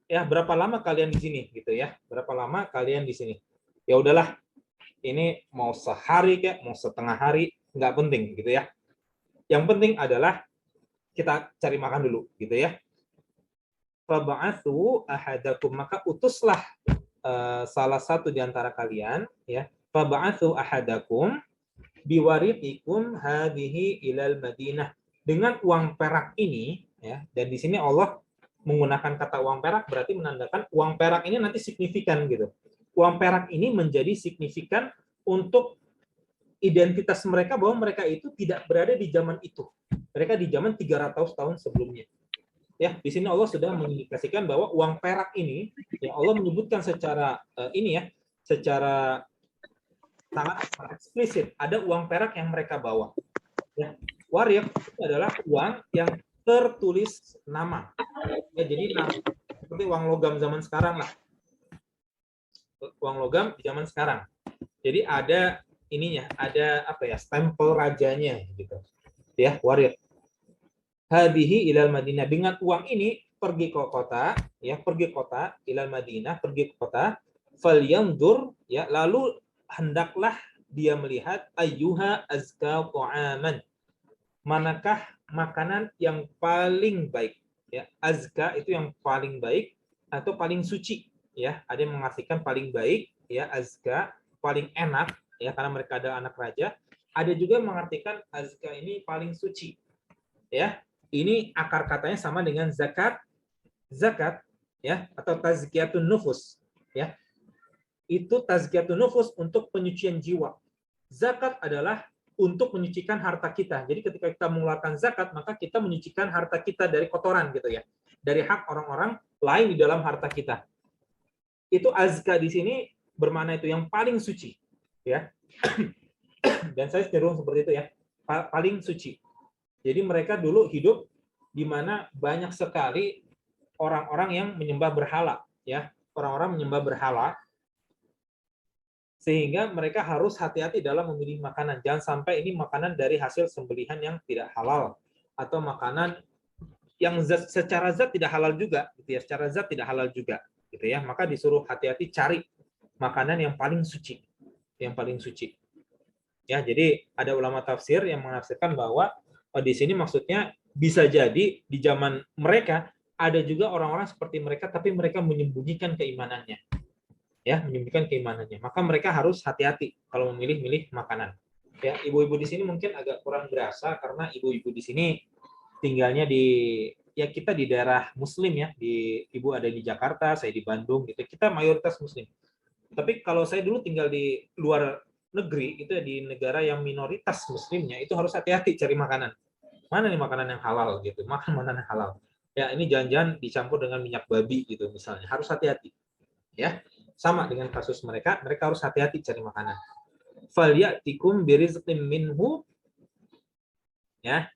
ya berapa lama kalian di sini gitu ya. Berapa lama kalian di sini. Ya udahlah, ini mau sehari kayak mau setengah hari nggak penting gitu ya. Yang penting adalah kita cari makan dulu gitu ya. Fab'athu ahadakum, maka utuslah salah satu di antara kalian ya. Fab'athu ahadakum biwarithikum hadhihi ilal Madinah, dengan uang perak ini ya. Dan di sini Allah menggunakan kata uang perak berarti menandakan uang perak ini nanti signifikan gitu. Uang perak ini menjadi signifikan untuk identitas mereka bahwa mereka itu tidak berada di zaman itu. Mereka di zaman 300 tahun sebelumnya. Ya, di sini Allah sudah mengindikasikan bahwa uang perak ini, ya Allah menyebutkan secara ini ya, secara sangat eksplisit ada uang perak yang mereka bawa. Ya, wariq itu adalah uang yang tertulis nama. Ya, jadi seperti uang logam zaman sekarang lah. Uang logam di zaman sekarang. Jadi ada ininya, ada apa ya, stempel rajanya gitu. Ya, wariq. Hadihi ilal Madinah, dengan uang ini pergi ke kota, ya pergi kota ilal Madinah, pergi ke kota, falyanzur, ya lalu hendaklah dia melihat ayyuha azka ta'aman, manakah makanan yang paling baik, ya azka itu yang paling baik atau paling suci, ya ada yang mengartikan paling baik, ya azka paling enak, ya karena mereka ada anak raja, ada juga yang mengartikan azka ini paling suci, ya. Ini akar katanya sama dengan zakat, ya atau tazkiyatun nufus, ya. Itu tazkiyatun nufus untuk penyucian jiwa. Zakat adalah untuk menyucikan harta kita. Jadi ketika kita mengeluarkan zakat, maka kita menyucikan harta kita dari kotoran gitu ya. Dari hak orang-orang lain di dalam harta kita. Itu azka di sini bermakna itu yang paling suci, ya. Dan saya cenderung seperti itu ya, paling suci. Jadi mereka dulu hidup di mana banyak sekali orang-orang yang menyembah berhala, ya, orang-orang menyembah berhala, sehingga mereka harus hati-hati dalam memilih makanan. Jangan sampai ini makanan dari hasil sembelihan yang tidak halal, atau makanan yang secara zat tidak halal juga, gitu ya, secara zat tidak halal juga, gitu ya. Maka disuruh hati-hati cari makanan yang paling suci, yang paling suci. Ya, jadi ada ulama tafsir yang menafsirkan bahwa di sini maksudnya bisa jadi di zaman mereka ada juga orang-orang seperti mereka, tapi mereka menyembunyikan keimanannya, ya, menyembunyikan keimanannya. Maka mereka harus hati-hati kalau memilih-milih makanan. Ya, ibu-ibu di sini mungkin agak kurang berasa karena ibu-ibu di sini tinggalnya di, ya, kita di daerah Muslim ya, di ibu ada di Jakarta, saya di Bandung gitu. Kita mayoritas Muslim. Tapi kalau saya dulu tinggal di luar negeri, itu di negara yang minoritas Muslimnya, itu harus hati-hati cari makanan. Mana nih makanan yang halal gitu, makan makanan yang halal. Ya, ini jangan-jangan dicampur dengan minyak babi gitu misalnya, harus hati-hati. Ya, sama dengan kasus mereka, mereka harus hati-hati cari makanan. Falyatikum birizqim minhu, ya,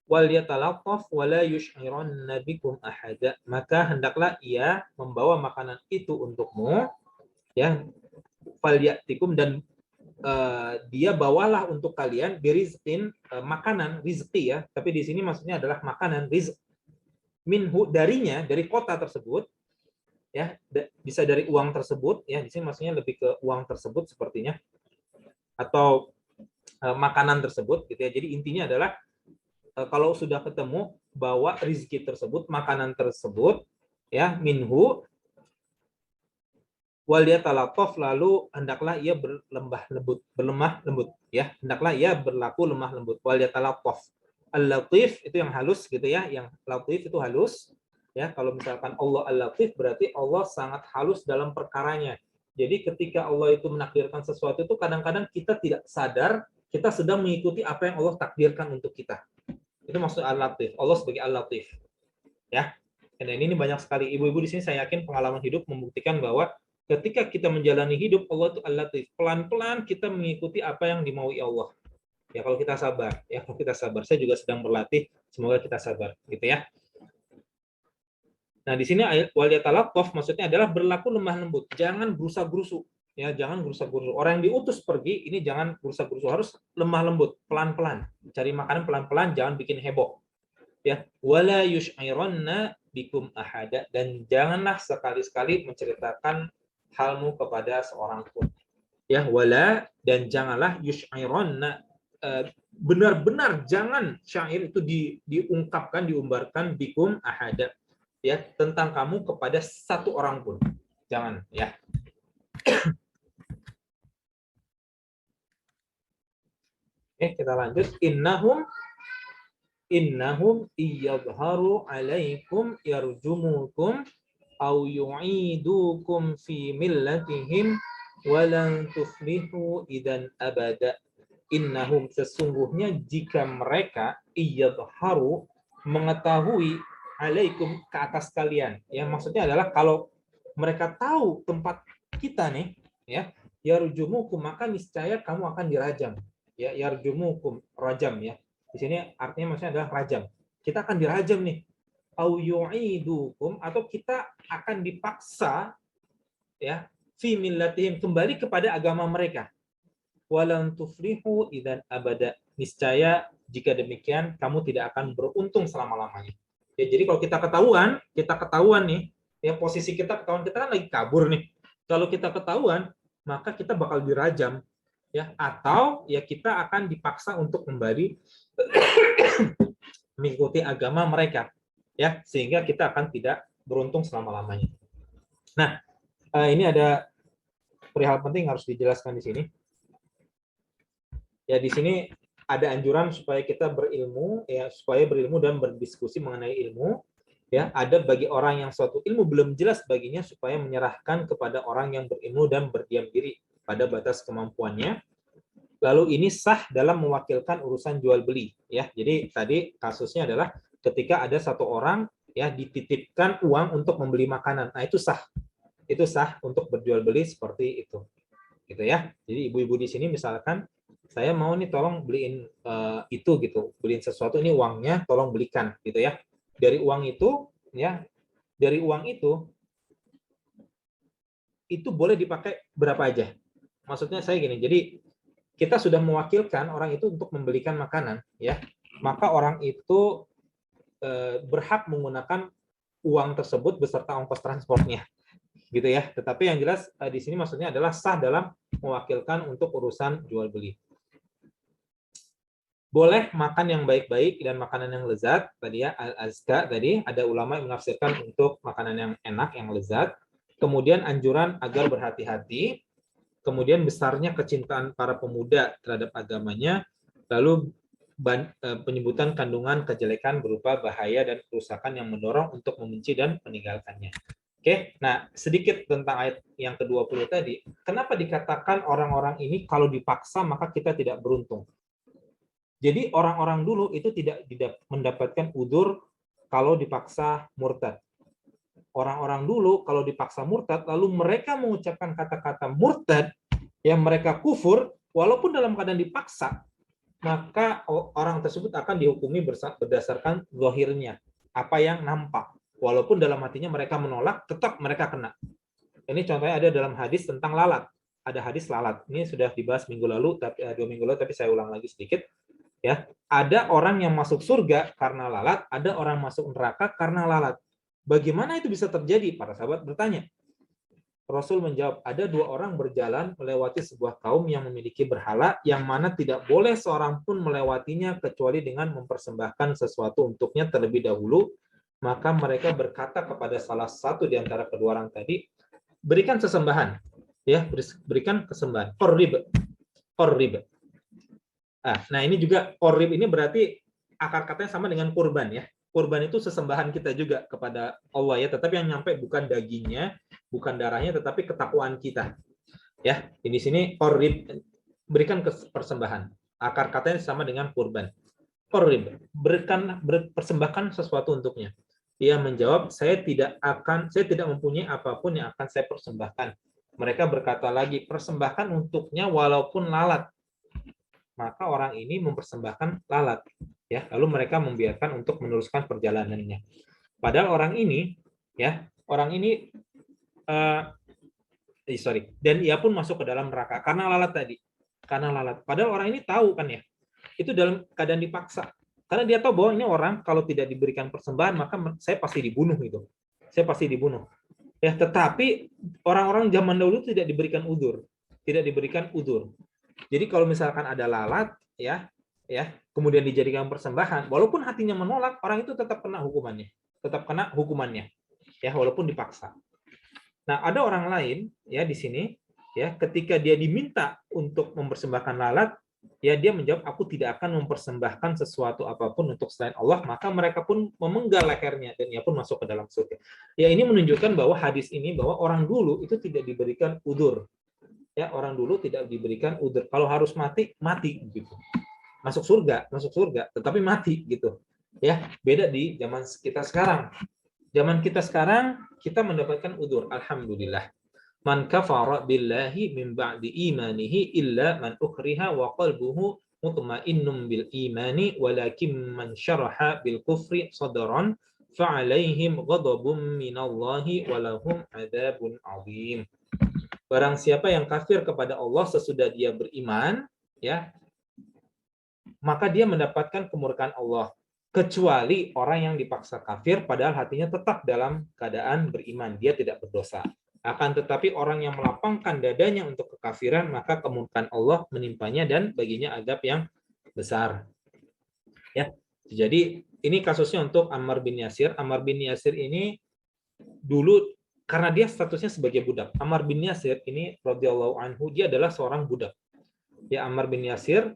wal yatalaqqaf wala yush'iranna bikum ahada. Maka hendaklah ia membawa makanan itu untukmu, ya, falyatikum, dan dia bawalah untuk kalian birizqin, makanan, rizki ya, tapi di sini maksudnya adalah makanan, rizq, minhu, darinya, dari kota tersebut, ya, bisa dari uang tersebut, ya, di sini maksudnya lebih ke uang tersebut sepertinya, atau makanan tersebut, gitu ya. Jadi intinya adalah kalau sudah ketemu, bawa rizki tersebut, makanan tersebut, ya, minhu, wal yatalaqqaf, lalu hendaklah ia berlemah lembut, ya, hendaklah ia berlaku lemah lembut. Wal yatalaqqaf, al-latif itu yang halus gitu ya, yang latif itu halus ya. Kalau misalkan Allah al-latif berarti Allah sangat halus dalam perkaranya. Jadi ketika Allah itu menakdirkan sesuatu itu kadang-kadang kita tidak sadar kita sedang mengikuti apa yang Allah takdirkan untuk kita. Itu maksud al-latif, Allah sebagai al-latif ya. Dan ini banyak sekali ibu-ibu di sini, saya yakin pengalaman hidup membuktikan bahwa ketika kita menjalani hidup, Allah itu al-latif. Pelan-pelan kita mengikuti apa yang dimaui Allah. Ya, kalau kita sabar, ya, kalau kita sabar. Saya juga sedang berlatih, semoga kita sabar, gitu ya. Nah, di sini wal yatalaqqaf maksudnya adalah berlaku lemah lembut. Jangan gerusa-gerusu, ya, jangan gerusa-gerusu. Orang yang diutus pergi ini jangan gerusa-gerusu, harus lemah lembut, pelan-pelan. Cari makanan pelan-pelan, jangan bikin heboh. Ya, wala yush'iranna bikum ahada, dan janganlah sekali-sekali menceritakan halmu kepada seorang pun. Ya, wala, dan janganlah yush'iranna, benar-benar jangan syair itu diungkapkan, diumbarkan bikum ahada, ya, tentang kamu kepada satu orang pun. Jangan, ya. Oke, kita lanjut. Innahum iyadharu alaikum yarjumukum au yu'idukum fi millatihim walan tuflihu idan abada. Innahum, sesungguhnya jika mereka iyadharu, mengetahui, alaikum, ke atas kalian, ya, maksudnya adalah kalau mereka tahu tempat kita nih, ya, yarjumukum, maka niscaya kamu akan dirajam, ya, yarjumukum, rajam ya. Di sini artinya maksudnya adalah rajam. Kita akan dirajam nih. Au yu'idukum, atau kita akan dipaksa, ya, fi millatihim, kembali kepada agama mereka. Walan tuflihu idan abada, niscaya jika demikian kamu tidak akan beruntung selama-lamanya. Ya, jadi kalau kita ketahuan nih, ya, posisi kita ketahuan, kita kan lagi kabur nih. Kalau kita ketahuan, maka kita bakal dirajam, ya, atau ya kita akan dipaksa untuk kembali mengikuti agama mereka, ya, sehingga kita akan tidak beruntung selama-lamanya. Nah, ini ada perihal penting harus dijelaskan di sini. Ya, di sini ada anjuran supaya kita berilmu, ya, supaya berilmu dan berdiskusi mengenai ilmu. Ya, ada bagi orang yang suatu ilmu belum jelas baginya supaya menyerahkan kepada orang yang berilmu dan berdiam diri pada batas kemampuannya. Lalu ini sah dalam mewakilkan urusan jual beli, ya. Jadi tadi kasusnya adalah ketika ada satu orang, ya, dititipkan uang untuk membeli makanan. Nah, itu sah. Itu sah untuk berjual beli seperti itu. Gitu gitu ya. Jadi ibu-ibu di sini misalkan saya mau nih tolong beliin itu gitu, beliin sesuatu, ini uangnya tolong belikan gitu ya. Dari uang itu ya, dari uang itu boleh dipakai berapa aja. Maksudnya saya gini, jadi kita sudah mewakilkan orang itu untuk membelikan makanan ya, maka orang itu berhak menggunakan uang tersebut beserta ongkos transportnya gitu ya. Tetapi yang jelas di sini maksudnya adalah sah dalam mewakilkan untuk urusan jual beli. Boleh makan yang baik-baik dan makanan yang lezat tadi ya, al-azka tadi, ada ulama yang menafsirkan untuk makanan yang enak, yang lezat. Kemudian anjuran agar berhati-hati, kemudian besarnya kecintaan para pemuda terhadap agamanya, lalu penyebutan kandungan kejelekan berupa bahaya dan kerusakan yang mendorong untuk membenci dan meninggalkannya. Oke, nah sedikit tentang ayat yang ke-20 tadi. Kenapa dikatakan orang-orang ini kalau dipaksa maka kita tidak beruntung? Jadi orang-orang dulu itu tidak mendapatkan udzur kalau dipaksa murtad. Orang-orang dulu kalau dipaksa murtad, lalu mereka mengucapkan kata-kata murtad, yang mereka kufur, walaupun dalam keadaan dipaksa, maka orang tersebut akan dihukumi berdasarkan zahirnya, apa yang nampak. Walaupun dalam hatinya mereka menolak, tetap mereka kena. Ini contohnya ada dalam hadis tentang lalat. Ada hadis lalat. Ini sudah dibahas minggu lalu, 2 minggu lalu, tapi saya ulang lagi sedikit. Ya, ada orang yang masuk surga karena lalat, ada orang masuk neraka karena lalat. Bagaimana itu bisa terjadi? Para sahabat bertanya. Rasul menjawab, ada 2 orang berjalan melewati sebuah kaum yang memiliki berhala, yang mana tidak boleh seorang pun melewatinya kecuali dengan mempersembahkan sesuatu untuknya terlebih dahulu. Maka mereka berkata kepada salah satu di antara kedua orang tadi, berikan sesembahan, ya, berikan kesembahan. Qorrib. Nah ini juga qorrib ini berarti akar katanya sama dengan kurban ya. Kurban itu sesembahan kita juga kepada Allah ya, tetapi yang nyampe bukan dagingnya, bukan darahnya, tetapi ketakwaan kita. Ya, di sini qorrib, berikan persembahan. Akar katanya sama dengan kurban. Qorrib, persembahkan sesuatu untuknya. Dia menjawab, saya tidak mempunyai apapun yang akan saya persembahkan. Mereka berkata lagi, persembahkan untuknya walaupun lalat. Maka orang ini mempersembahkan lalat. Ya, lalu mereka membiarkan untuk meneruskan perjalanannya. Padahal orang ini dan ia pun masuk ke dalam neraka karena lalat tadi. Karena lalat. Padahal orang ini tahu kan ya, itu dalam keadaan dipaksa. Karena dia tahu bahwa ini orang kalau tidak diberikan persembahan maka saya pasti dibunuh gitu. Saya pasti dibunuh. Ya, tetapi orang-orang zaman dahulu tidak diberikan udzur. Tidak diberikan udzur. Jadi kalau misalkan ada lalat ya, kemudian dijadikan persembahan, walaupun hatinya menolak, orang itu tetap kena hukumannya, ya, walaupun dipaksa. Nah, ada orang lain ya di sini, ya, ketika dia diminta untuk mempersembahkan lalat, ya dia menjawab, aku tidak akan mempersembahkan sesuatu apapun untuk selain Allah, maka mereka pun memenggal lehernya dan ia pun masuk ke dalam surga. Ya, ini menunjukkan bahwa hadis ini bahwa orang dulu itu tidak diberikan udzur. Ya, orang dulu tidak diberikan udzur. Kalau harus mati gitu. Masuk surga, tetapi mati gitu. Ya, beda di zaman kita sekarang. Zaman kita sekarang kita mendapatkan udzur, alhamdulillah. Man kafara billahi min ba'di imanihi illa man ukriha wa qalbuhu mutmainnun bil imani walakin man syaraha bil kufri sadran fa'alaihim ghadabun minallahi wa lahum adzabun 'adzim. Barang siapa yang kafir kepada Allah sesudah dia beriman, ya, maka dia mendapatkan kemurkaan Allah. Kecuali orang yang dipaksa kafir, padahal hatinya tetap dalam keadaan beriman, dia tidak berdosa. Akan tetapi orang yang melapangkan dadanya untuk kekafiran, maka kemurkaan Allah menimpanya dan baginya azab yang besar. Ya, jadi ini kasusnya untuk Ammar bin Yasir. Ammar bin Yasir ini dulu karena dia statusnya sebagai budak. Ammar bin Yasir ini radhiyallahu anhu, dia adalah seorang budak. Ya, Ammar bin Yasir,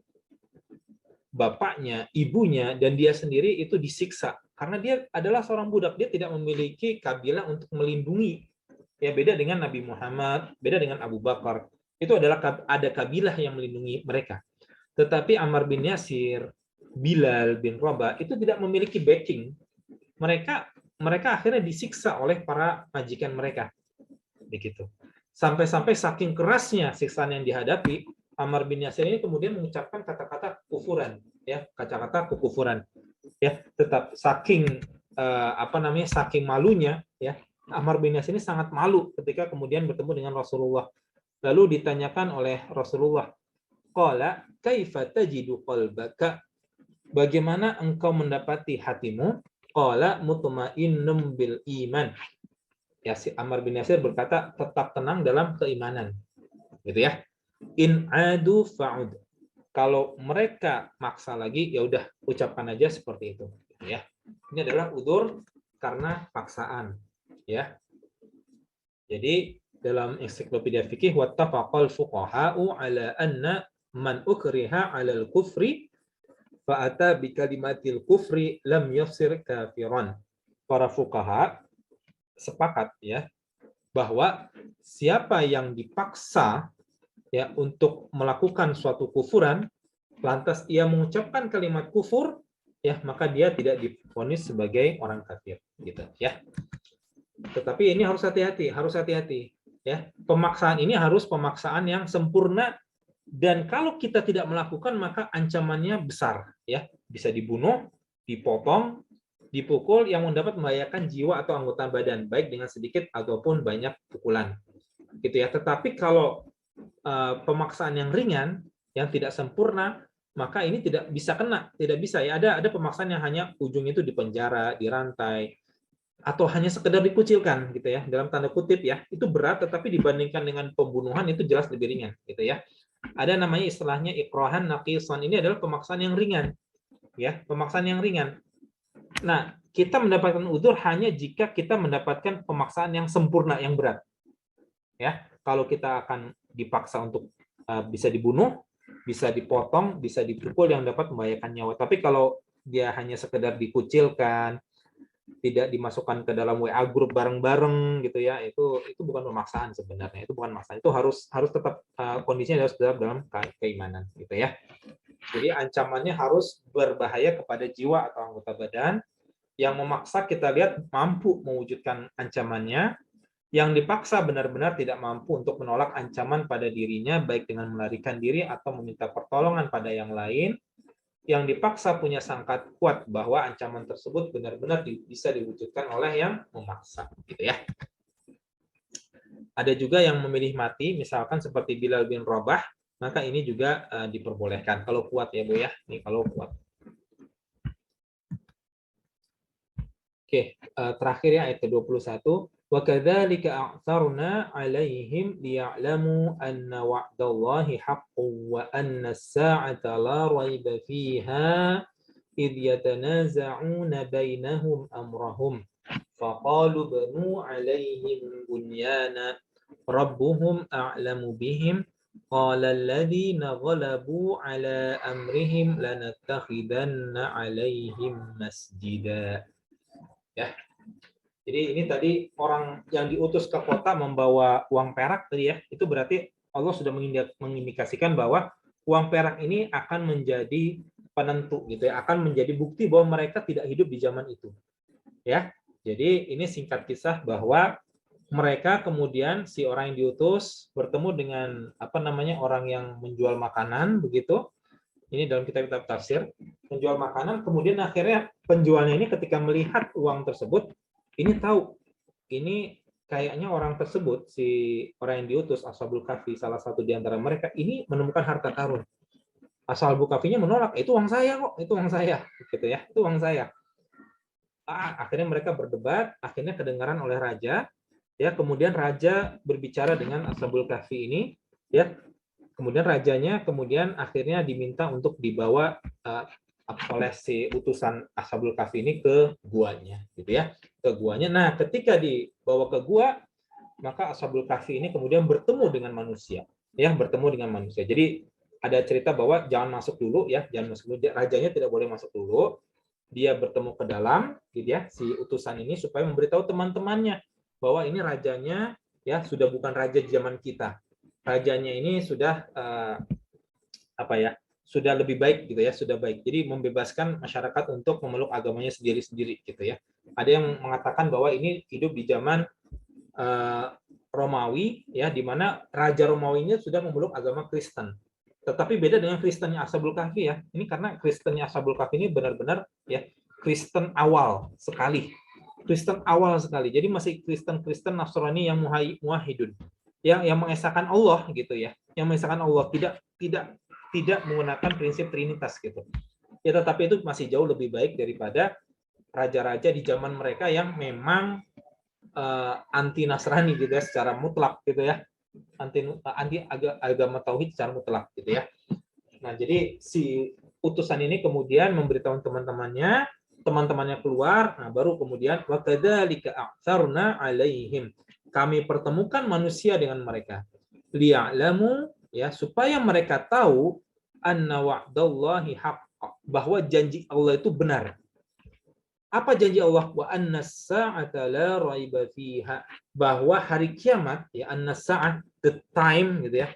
bapaknya, ibunya, dan dia sendiri itu disiksa karena dia adalah seorang budak. Dia tidak memiliki kabilah untuk melindungi. Ya, beda dengan Nabi Muhammad, beda dengan Abu Bakar. Itu adalah ada kabilah yang melindungi mereka. Tetapi Ammar bin Yasir, Bilal bin Rabah itu tidak memiliki backing. Mereka akhirnya disiksa oleh para majikan mereka. Begitu. Sampai-sampai saking kerasnya siksaan yang dihadapi, Ammar bin Yasir ini kemudian mengucapkan kata-kata kufuran, ya, kata-kata kekufuran, ya. Tetap saking saking malunya, ya, Ammar bin Yasir ini sangat malu ketika kemudian bertemu dengan Rasulullah. Lalu ditanyakan oleh Rasulullah, qala kaifa tajidu qalbaka? Bagaimana engkau mendapati hatimu? Qala mutmainnum bil iman. Ya, si Ammar bin Yasir berkata tetap tenang dalam keimanan, gitu ya. In adu fa'ud. Kalau mereka maksa lagi, ya udah ucapkan aja seperti itu, gitu ya. Ini adalah udzur karena paksaan, ya. Jadi dalam ensiklopedia fikih, wattafaqal fuqaha'u ala anna man ukriha 'alal kufri fa'ata bi kalimatil kufri lam yafsir kafiran. Para fuqaha sepakat, ya, bahwa siapa yang dipaksa, ya, untuk melakukan suatu kufuran, lantas ia mengucapkan kalimat kufur, ya, maka dia tidak divonis sebagai orang kafir, gitu, ya. Tetapi ini harus hati-hati, ya. Pemaksaan ini harus pemaksaan yang sempurna, dan kalau kita tidak melakukan maka ancamannya besar, ya. Bisa dibunuh, dipotong, dipukul yang mendapat membahayakan jiwa atau anggota badan, baik dengan sedikit ataupun banyak pukulan, gitu ya. Tetapi kalau pemaksaan yang ringan, yang tidak sempurna, maka ini tidak bisa kena, tidak bisa, ya. Ada pemaksaan yang hanya ujung itu dipenjara, dirantai, atau hanya sekedar dikucilkan, gitu ya, dalam tanda kutip, ya. Itu berat, tetapi dibandingkan dengan pembunuhan itu jelas lebih ringan, gitu ya. Ada namanya istilahnya ikrahan naqisan. Ini adalah pemaksaan yang ringan, ya, pemaksaan yang ringan. Nah, kita mendapatkan udzur hanya jika kita mendapatkan pemaksaan yang sempurna, yang berat. Ya, kalau kita akan dipaksa untuk bisa dibunuh, bisa dipotong, bisa dipukul yang dapat membahayakan nyawa. Tapi kalau dia hanya sekedar dikucilkan, tidak dimasukkan ke dalam WA grup bareng-bareng, gitu ya, itu bukan pemaksaan sebenarnya. Itu bukan maksaan. Itu harus tetap kondisinya harus tetap dalam keimanan, gitu ya. Jadi ancamannya harus berbahaya kepada jiwa atau anggota badan. Yang memaksa kita lihat mampu mewujudkan ancamannya, yang dipaksa benar-benar tidak mampu untuk menolak ancaman pada dirinya, baik dengan melarikan diri atau meminta pertolongan pada yang lain, yang dipaksa punya sangkat kuat bahwa ancaman tersebut benar-benar bisa diwujudkan oleh yang memaksa, gitu ya. Ada juga yang memilih mati, misalkan seperti Bilal bin Rabah, maka ini juga diperbolehkan kalau kuat, ya Bu, ya. Ini kalau kuat. Oke, terakhir ya, ayat ke-21. وَكَذَلِكَ أَعْثَرْنَا عَلَيْهِمْ لِيَعْلَمُوا أَنَّ وَعْدَ اللَّهِ حَقٌّ وَأَنَّ السَّاعَةَ لَا رَيْبَ فِيهَا إِذْ يَتَنَازَعُونَ بَيْنَهُمْ أَمْرَهُمْ فَقَالُوا ابْنُوا عَلَيْهِمْ بُنْيَانًا رَبُّهُمْ أَعْلَمُ بِهِمْ قَالَ الَّذِينَ غَلَبُوا عَلَى أَمْرِهِمْ لَنَتَّخِذَنَّ عَلَيْهِمْ مَسْجِدًا. Ya. Jadi ini tadi orang yang diutus ke kota membawa uang perak tadi, ya. Itu berarti Allah sudah mengindikasikan bahwa uang perak ini akan menjadi penentu, gitu ya, akan menjadi bukti bahwa mereka tidak hidup di zaman itu. Ya. Jadi ini singkat kisah bahwa mereka kemudian si orang yang diutus bertemu dengan orang yang menjual makanan, begitu. Ini dalam kitab-kitab tafsir, penjual makanan, kemudian akhirnya penjualnya ini ketika melihat uang tersebut, ini tahu, ini kayaknya orang tersebut, si orang yang diutus, Ashabul Kahfi, salah satu di antara mereka, ini menemukan harta karun. Ashabul Kahfinya menolak, itu uang saya kok, itu uang saya, gitu ya, itu uang saya. Akhirnya mereka berdebat, akhirnya kedengaran oleh raja, ya, kemudian raja berbicara dengan Ashabul Kahfi ini, ya. Kemudian rajanya akhirnya diminta untuk dibawa oleh si utusan Ashabul Kahfi ini ke guanya, gitu ya, ke guanya. Nah, ketika dibawa ke gua, maka Ashabul Kahfi ini kemudian bertemu dengan manusia, ya, bertemu dengan manusia. Jadi ada cerita bahwa jangan masuk dulu, ya, jangan masuk dulu. Rajanya tidak boleh masuk dulu. Dia bertemu ke dalam, gitu ya, si utusan ini supaya memberitahu teman-temannya bahwa ini rajanya, ya, sudah bukan raja zaman kita. Rajanya ini sudah sudah lebih baik, gitu ya, sudah baik. Jadi membebaskan masyarakat untuk memeluk agamanya sendiri-sendiri, gitu ya. Ada yang mengatakan bahwa ini hidup di zaman Romawi, ya, di mana raja Romawinya sudah memeluk agama Kristen. Tetapi beda dengan Kristennya Ashabul Kahfi, ya. Ini karena Kristennya Ashabul Kahfi ini benar-benar, ya, Kristen awal sekali. Kristen awal sekali. Jadi masih Kristen Nasrani yang muwahhidun, yang mengesahkan Allah gitu, ya. Yang mengesahkan Allah, tidak menggunakan prinsip trinitas gitu. Ya, tetapi itu masih jauh lebih baik daripada raja-raja di zaman mereka yang memang anti Nasrani gitu ya, secara mutlak gitu ya. Anti agama tauhid secara mutlak gitu ya. Nah, jadi si utusan ini kemudian memberitahu teman-temannya keluar, nah baru kemudian wa kadzalika a'tsarna 'alaihim. Kami pertemukan manusia dengan mereka. Liya'lamu, ya, supaya mereka tahu anna wa'dallahi haqq, bahwa janji Allah itu benar. Apa janji Allah? Wa anna sa'ata la raiba fiha, bahwa hari kiamat, ya, anna sa'at, the time gitu ya,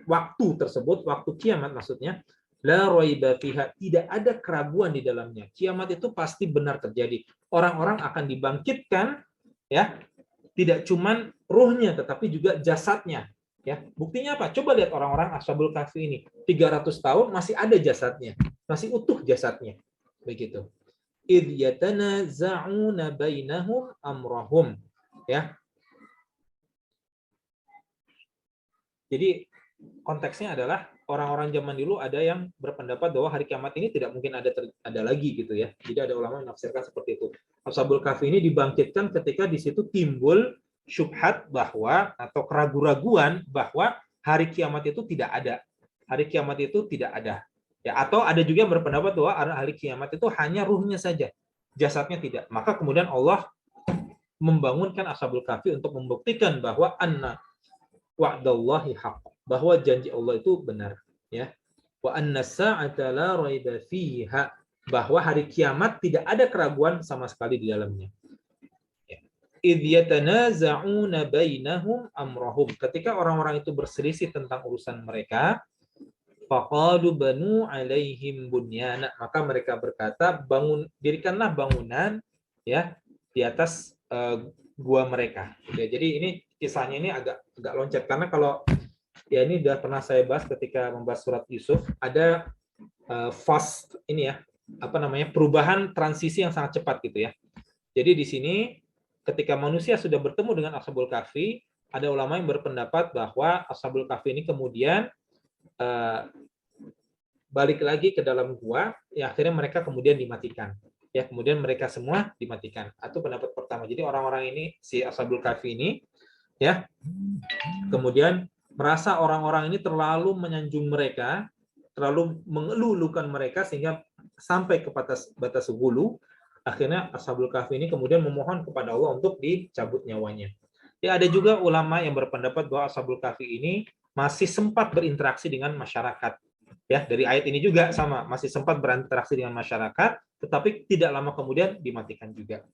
waktu tersebut, waktu kiamat maksudnya, la raiba fiha, tidak ada keraguan di dalamnya. Kiamat itu pasti benar terjadi. Orang-orang akan dibangkitkan, ya, tidak cuman ruhnya tetapi juga jasadnya, ya. Buktinya apa? Coba lihat orang-orang Ashabul Kahfi ini, 300 tahun masih ada jasadnya, masih utuh jasadnya. Begitu. Idh yatanaza'una bainahum amrahum, ya. Jadi konteksnya adalah orang-orang zaman dulu ada yang berpendapat bahwa hari kiamat ini tidak mungkin ada lagi gitu ya. Jadi ada ulama yang menafsirkan seperti itu. Ashabul Kahfi ini dibangkitkan ketika di situ timbul syubhat bahwa, atau keraguan-raguan bahwa hari kiamat itu tidak ada. Hari kiamat itu tidak ada. Ya, atau ada juga yang berpendapat bahwa hari kiamat itu hanya ruhnya saja, jasadnya tidak. Maka kemudian Allah membangunkan Ashabul Kahfi untuk membuktikan bahwa anna wa'dallahi haqq, bahwa janji Allah itu benar, ya. Wa anna sa'ata la raiba fiha, bahwa hari kiamat tidak ada keraguan sama sekali di dalamnya. Idh yatanaza'una bainahum amrahum, ketika orang-orang itu berselisih tentang urusan mereka, faqalu banu alaihim bunyana, maka mereka berkata, dirikanlah bangunan, ya, di atas gua mereka. Ya, jadi ini kisahnya ini agak loncat, karena kalau, ya, ini sudah pernah saya bahas ketika membahas surat Yusuf, ada fast ini ya, apa namanya, perubahan transisi yang sangat cepat gitu ya. Jadi di sini ketika manusia sudah bertemu dengan Ashabul Kahfi, ada ulama yang berpendapat bahwa Ashabul Kahfi ini kemudian balik lagi ke dalam gua, ya, akhirnya mereka kemudian dimatikan. Ya, kemudian mereka semua dimatikan. Itu pendapat pertama. Jadi orang-orang ini, si Ashabul Kahfi ini, ya, kemudian merasa orang-orang ini terlalu menyanjung mereka, terlalu mengeluh-elukan mereka sehingga sampai ke batas hulu. Akhirnya Ashabul Kahfi ini kemudian memohon kepada Allah untuk dicabut nyawanya. Ya, ada juga ulama yang berpendapat bahwa Ashabul Kahfi ini masih sempat berinteraksi dengan masyarakat. Ya, dari ayat ini juga sama, masih sempat berinteraksi dengan masyarakat, tetapi tidak lama kemudian dimatikan juga.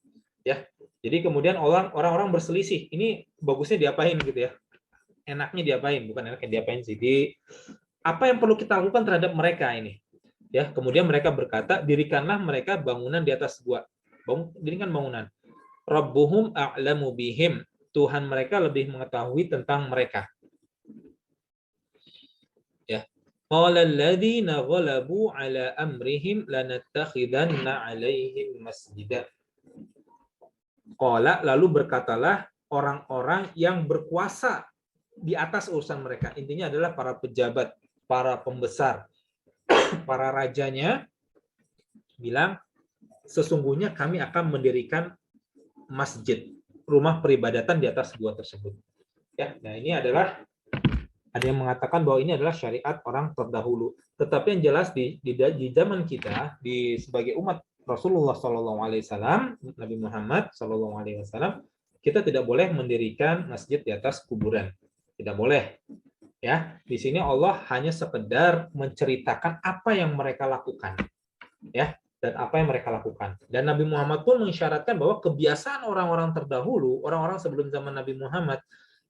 Ya, jadi kemudian orang-orang berselisih, ini bagusnya diapain gitu ya? Enaknya diapain? Bukan enaknya diapain sih? Apa yang perlu kita lakukan terhadap mereka ini? Ya, kemudian mereka berkata, dirikanlah mereka bangunan di atas gua. Dirikan bangunan. Rabbuhum a'lamu bihim. Tuhan mereka lebih mengetahui tentang mereka. Ya. Qala alladziina ghalabu 'ala amrihim lanattakhidanna 'alaihim masjida. Qala, lalu berkatalah orang-orang yang berkuasa di atas urusan mereka. Intinya adalah para pejabat, para pembesar, para rajanya bilang, sesungguhnya kami akan mendirikan masjid, rumah peribadatan di atas gua tersebut. Ya, nah ini adalah, ada yang mengatakan bahwa ini adalah syariat orang terdahulu. Tetapi yang jelas di zaman kita, sebagai umat Rasulullah SAW, Nabi Muhammad SAW, kita tidak boleh mendirikan masjid di atas kuburan. Tidak boleh. Ya, di sini Allah hanya sekedar menceritakan apa yang mereka lakukan. Ya, dan apa yang mereka lakukan. Dan Nabi Muhammad pun mengisyaratkan bahwa kebiasaan orang-orang terdahulu, orang-orang sebelum zaman Nabi Muhammad,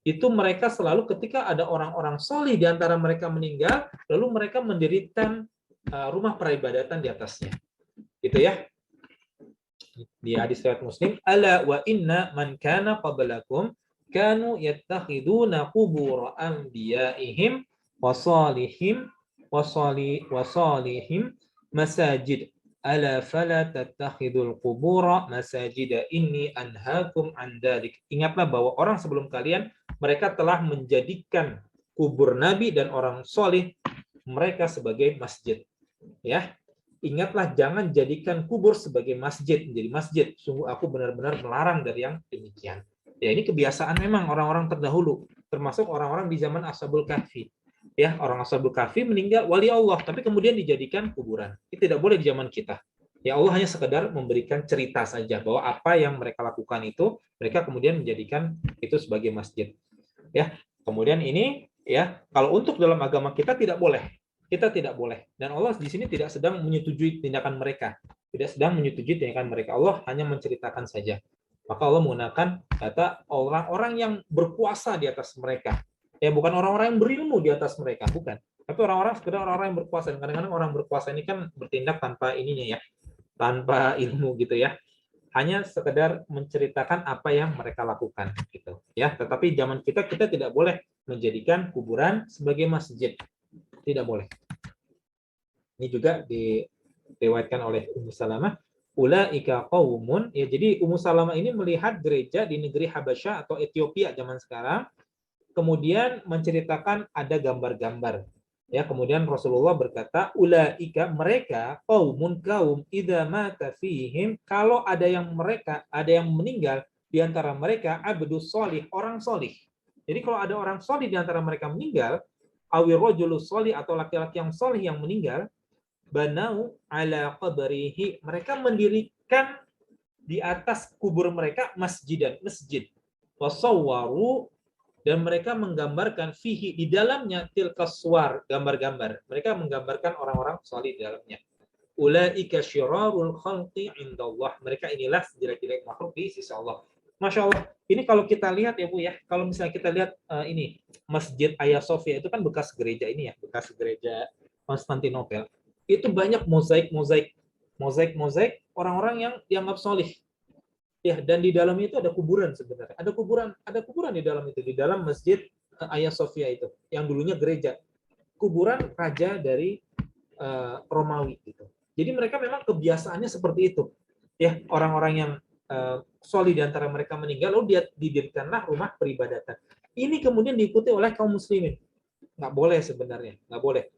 itu mereka selalu ketika ada orang-orang solih di antara mereka meninggal, lalu mereka mendirikan rumah peribadatan di atasnya. Gitu ya. Di hadis riwayat Muslim, ala wa inna man kana qablakum kanu yattakhiduna qubur anbiya'ihim wasalihim wasalihim masajid ala fala tattakhidul qubura masajida inni anhaakum an dzalik. Ingatlah bahwa orang sebelum kalian mereka telah menjadikan kubur nabi dan orang soleh mereka sebagai masjid. Ya, ingatlah jangan jadikan kubur sebagai masjid, menjadi masjid. Sungguh aku benar-benar melarang dari yang demikian. Ya, ini kebiasaan memang orang-orang terdahulu, termasuk orang-orang di zaman Ashabul Kahfi. Ya, orang Ashabul Kahfi meninggal wali Allah, tapi kemudian dijadikan kuburan. Itu tidak boleh di zaman kita. Ya, Allah hanya sekedar memberikan cerita saja bahwa apa yang mereka lakukan itu, mereka kemudian menjadikan itu sebagai masjid. Ya, kemudian ini ya, kalau untuk dalam agama kita tidak boleh. Kita tidak boleh. Dan Allah di sini tidak sedang menyetujui tindakan mereka. Tidak sedang menyetujui tindakan mereka. Allah hanya menceritakan saja. Maka Allah menggunakan kata orang-orang yang berkuasa di atas mereka. Ya, bukan orang-orang yang berilmu di atas mereka, bukan. Tapi orang-orang sekedar orang-orang yang berkuasa. Kadang-kadang orang berkuasa ini kan bertindak tanpa ininya ya, tanpa ilmu gitu ya. Hanya sekedar menceritakan apa yang mereka lakukan gitu ya. Tetapi zaman kita tidak boleh menjadikan kuburan sebagai masjid. Tidak boleh. Ini juga diriwayatkan oleh Ummu Salamah, ulaika qaumun, ya, jadi Ummu Salamah ini melihat gereja di negeri Habasyah atau Ethiopia zaman sekarang, kemudian menceritakan ada gambar-gambar. Ya, kemudian Rasulullah berkata, ulaika mereka qaumun kaum idza mata fihim, kalau ada yang meninggal di antara mereka abdus sholih, orang solih. Jadi kalau ada orang solih di antara mereka meninggal, awir rajulus sholih, atau laki-laki yang solih yang meninggal, banau ala qabrihi, mereka mendirikan di atas kubur mereka masjid, wasawwaru, dan mereka menggambarkan fihi, di dalamnya, tilkaswar, gambar-gambar. Mereka menggambarkan orang-orang salih di dalamnya. Ulaika syirarul khalqi indallah, mereka inilah jelek-jelek makhluk di sisi Allah. Masya Allah, ini kalau kita lihat ya Bu ya, kalau misalnya kita lihat ini Masjid Hagia Sophia itu kan bekas gereja ini ya, bekas gereja Konstantinopel. Itu banyak mozaik orang-orang yang dianggap solih. Ya, dan di dalam itu ada kuburan sebenarnya. Ada kuburan di dalam itu, di dalam Masjid Hagia Sophia itu, yang dulunya gereja. Kuburan raja dari Romawi gitu. Jadi mereka memang kebiasaannya seperti itu. Ya, orang-orang yang solih di antara mereka meninggal, lalu didirikanlah rumah peribadatan. Ini kemudian diikuti oleh kaum muslimin. Nggak boleh sebenarnya, nggak boleh.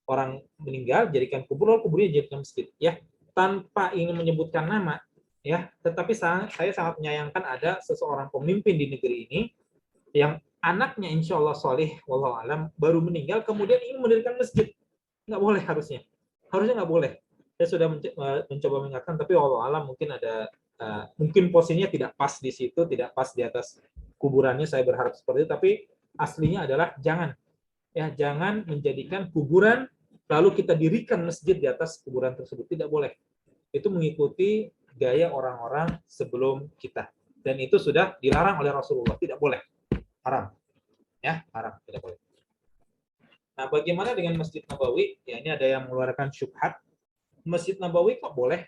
Orang meninggal jadikan kubur, lalu kuburnya jadikan masjid, ya, tanpa ingin menyebutkan nama, ya, tetapi saya sangat menyayangkan ada seseorang pemimpin di negeri ini yang anaknya insya Allah soleh, wallahu alam, baru meninggal kemudian ingin mendirikan masjid. Nggak boleh, harusnya nggak boleh. Saya sudah mencoba mengingatkan, tapi wallahu alam mungkin ada mungkin posisinya tidak pas di situ, tidak pas di atas kuburannya, saya berharap seperti itu, tapi aslinya adalah jangan menjadikan kuburan lalu kita dirikan masjid di atas kuburan tersebut. Tidak boleh. Itu mengikuti gaya orang-orang sebelum kita. Dan itu sudah dilarang oleh Rasulullah. Tidak boleh. Haram. Ya, haram. Tidak boleh. Nah, bagaimana dengan Masjid Nabawi? Ya, ini ada yang mengeluarkan syubhat. Masjid Nabawi kok boleh?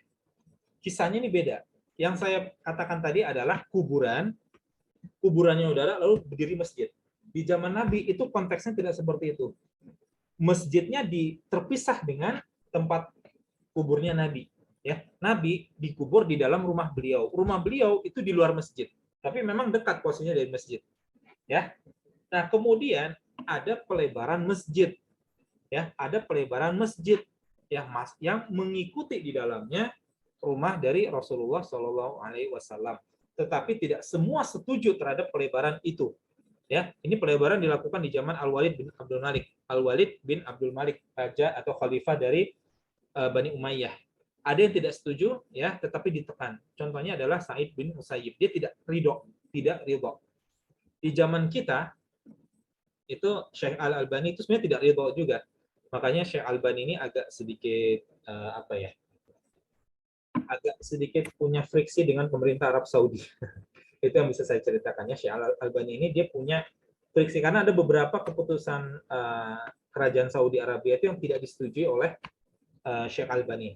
Kisahnya ini beda. Yang saya katakan tadi adalah kuburannya udara, lalu berdiri masjid. Di zaman Nabi itu konteksnya tidak seperti itu. Masjidnya terpisah dengan tempat kuburnya Nabi. Ya, Nabi dikubur di dalam rumah beliau. Rumah beliau itu di luar masjid, tapi memang dekat posisinya dari masjid. Ya, nah kemudian ada pelebaran masjid. Ya, ada pelebaran masjid yang mengikuti di dalamnya rumah dari Rasulullah Shallallahu Alaihi Wasallam. Tetapi tidak semua setuju terhadap pelebaran itu. Ya, ini pelebaran dilakukan di zaman Al-Walid bin Abdul Malik. Al-Walid bin Abdul Malik, raja atau khalifah dari Bani Umayyah. Ada yang tidak setuju, ya, tetapi ditekan. Contohnya adalah Sa'id bin Musayyib. Dia tidak ridho. Di zaman kita itu Syekh Al-Albani itu sebenarnya tidak ridho juga. Makanya Syekh Al-Albani ini agak sedikit agak sedikit punya friksi dengan pemerintah Arab Saudi. Itu yang bisa saya ceritakannya. Syekh Al-Albani ini dia punya friksi karena ada beberapa keputusan kerajaan Saudi Arabia itu yang tidak disetujui oleh Syekh Al-Albani.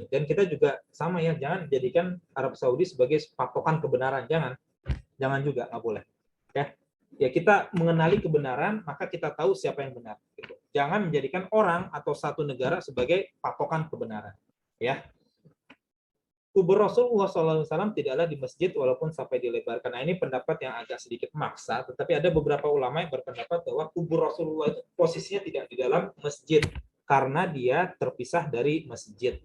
Dan kita juga sama ya, jangan jadikan Arab Saudi sebagai patokan kebenaran, jangan. Jangan juga, nggak boleh. Ya kita mengenali kebenaran, maka kita tahu siapa yang benar. Gitu. Jangan menjadikan orang atau satu negara sebagai patokan kebenaran. Ya, kubur Rasulullah SAW tidaklah di masjid walaupun sampai dilebarkan. Nah, ini pendapat yang agak sedikit maksa, tetapi ada beberapa ulama yang berpendapat bahwa kubur Rasulullah itu posisinya tidak di dalam masjid karena dia terpisah dari masjid.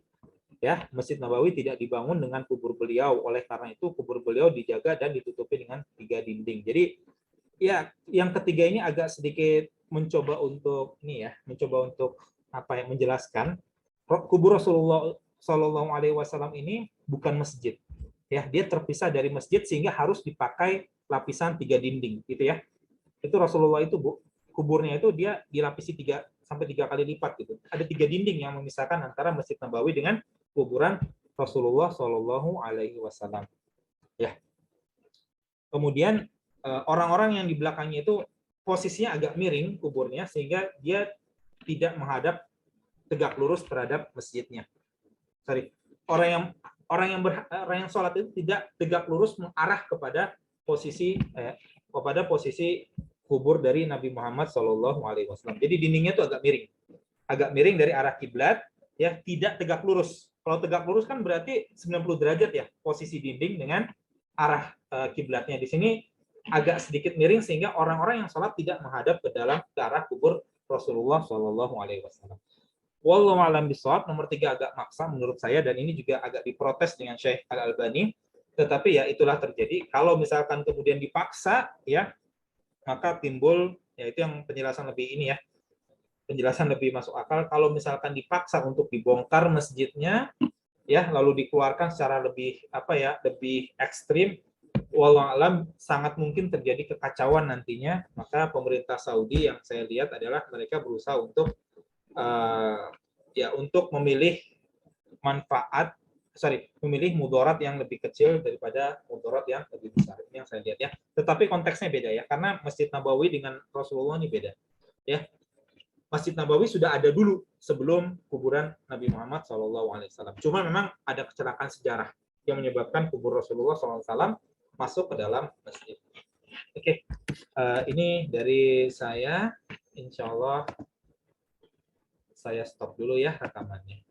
Ya, Masjid Nabawi tidak dibangun dengan kubur beliau, oleh karena itu kubur beliau dijaga dan ditutupi dengan 3 dinding. Jadi ya, yang ketiga ini agak sedikit mencoba untuk apa ya, menjelaskan kubur Rasulullah Shallallahu Alaihi Wasallam ini bukan masjid. Ya, dia terpisah dari masjid sehingga harus dipakai lapisan 3 dinding, gitu ya. Itu Rasulullah itu, Bu, kuburnya itu dia dilapisi 3 kali lipat gitu. Ada 3 dinding yang memisahkan antara Masjid Nabawi dengan kuburan Rasulullah Shallallahu Alaihi Wasallam. Ya. Kemudian orang-orang yang di belakangnya itu posisinya agak miring kuburnya sehingga dia tidak menghadap tegak lurus terhadap masjidnya. Sorry, orang yang sholat itu tidak tegak lurus mengarah kepada posisi kubur dari Nabi Muhammad SAW. Jadi dindingnya itu agak miring dari arah kiblat, ya, tidak tegak lurus. Kalau tegak lurus kan berarti 90 derajat ya posisi dinding dengan arah kiblatnya. Di sini agak sedikit miring sehingga orang-orang yang sholat tidak menghadap ke arah kubur Rasulullah SAW. Wallahu a'lam bishawab. Nomor 3 agak maksa menurut saya dan ini juga agak diprotes dengan Syekh Al-Albani. Tetapi ya itulah terjadi. Kalau misalkan kemudian dipaksa, ya, maka timbul, ya itu yang penjelasan lebih ini ya, penjelasan lebih masuk akal. Kalau misalkan dipaksa untuk dibongkar masjidnya, ya, lalu dikeluarkan secara lebih lebih ekstrim, wallahu alam sangat mungkin terjadi kekacauan nantinya. Maka pemerintah Saudi yang saya lihat adalah mereka berusaha untuk untuk memilih memilih mudarat yang lebih kecil daripada mudarat yang lebih besar. Ini yang saya lihat ya. Tetapi konteksnya beda ya, karena Masjid Nabawi dengan Rasulullah ini beda. Ya, Masjid Nabawi sudah ada dulu sebelum kuburan Nabi Muhammad SAW. Cuma memang ada kecelakaan sejarah yang menyebabkan kubur Rasulullah SAW masuk ke dalam masjid. Oke, ini dari saya. Insya Allah saya stop dulu ya rekamannya.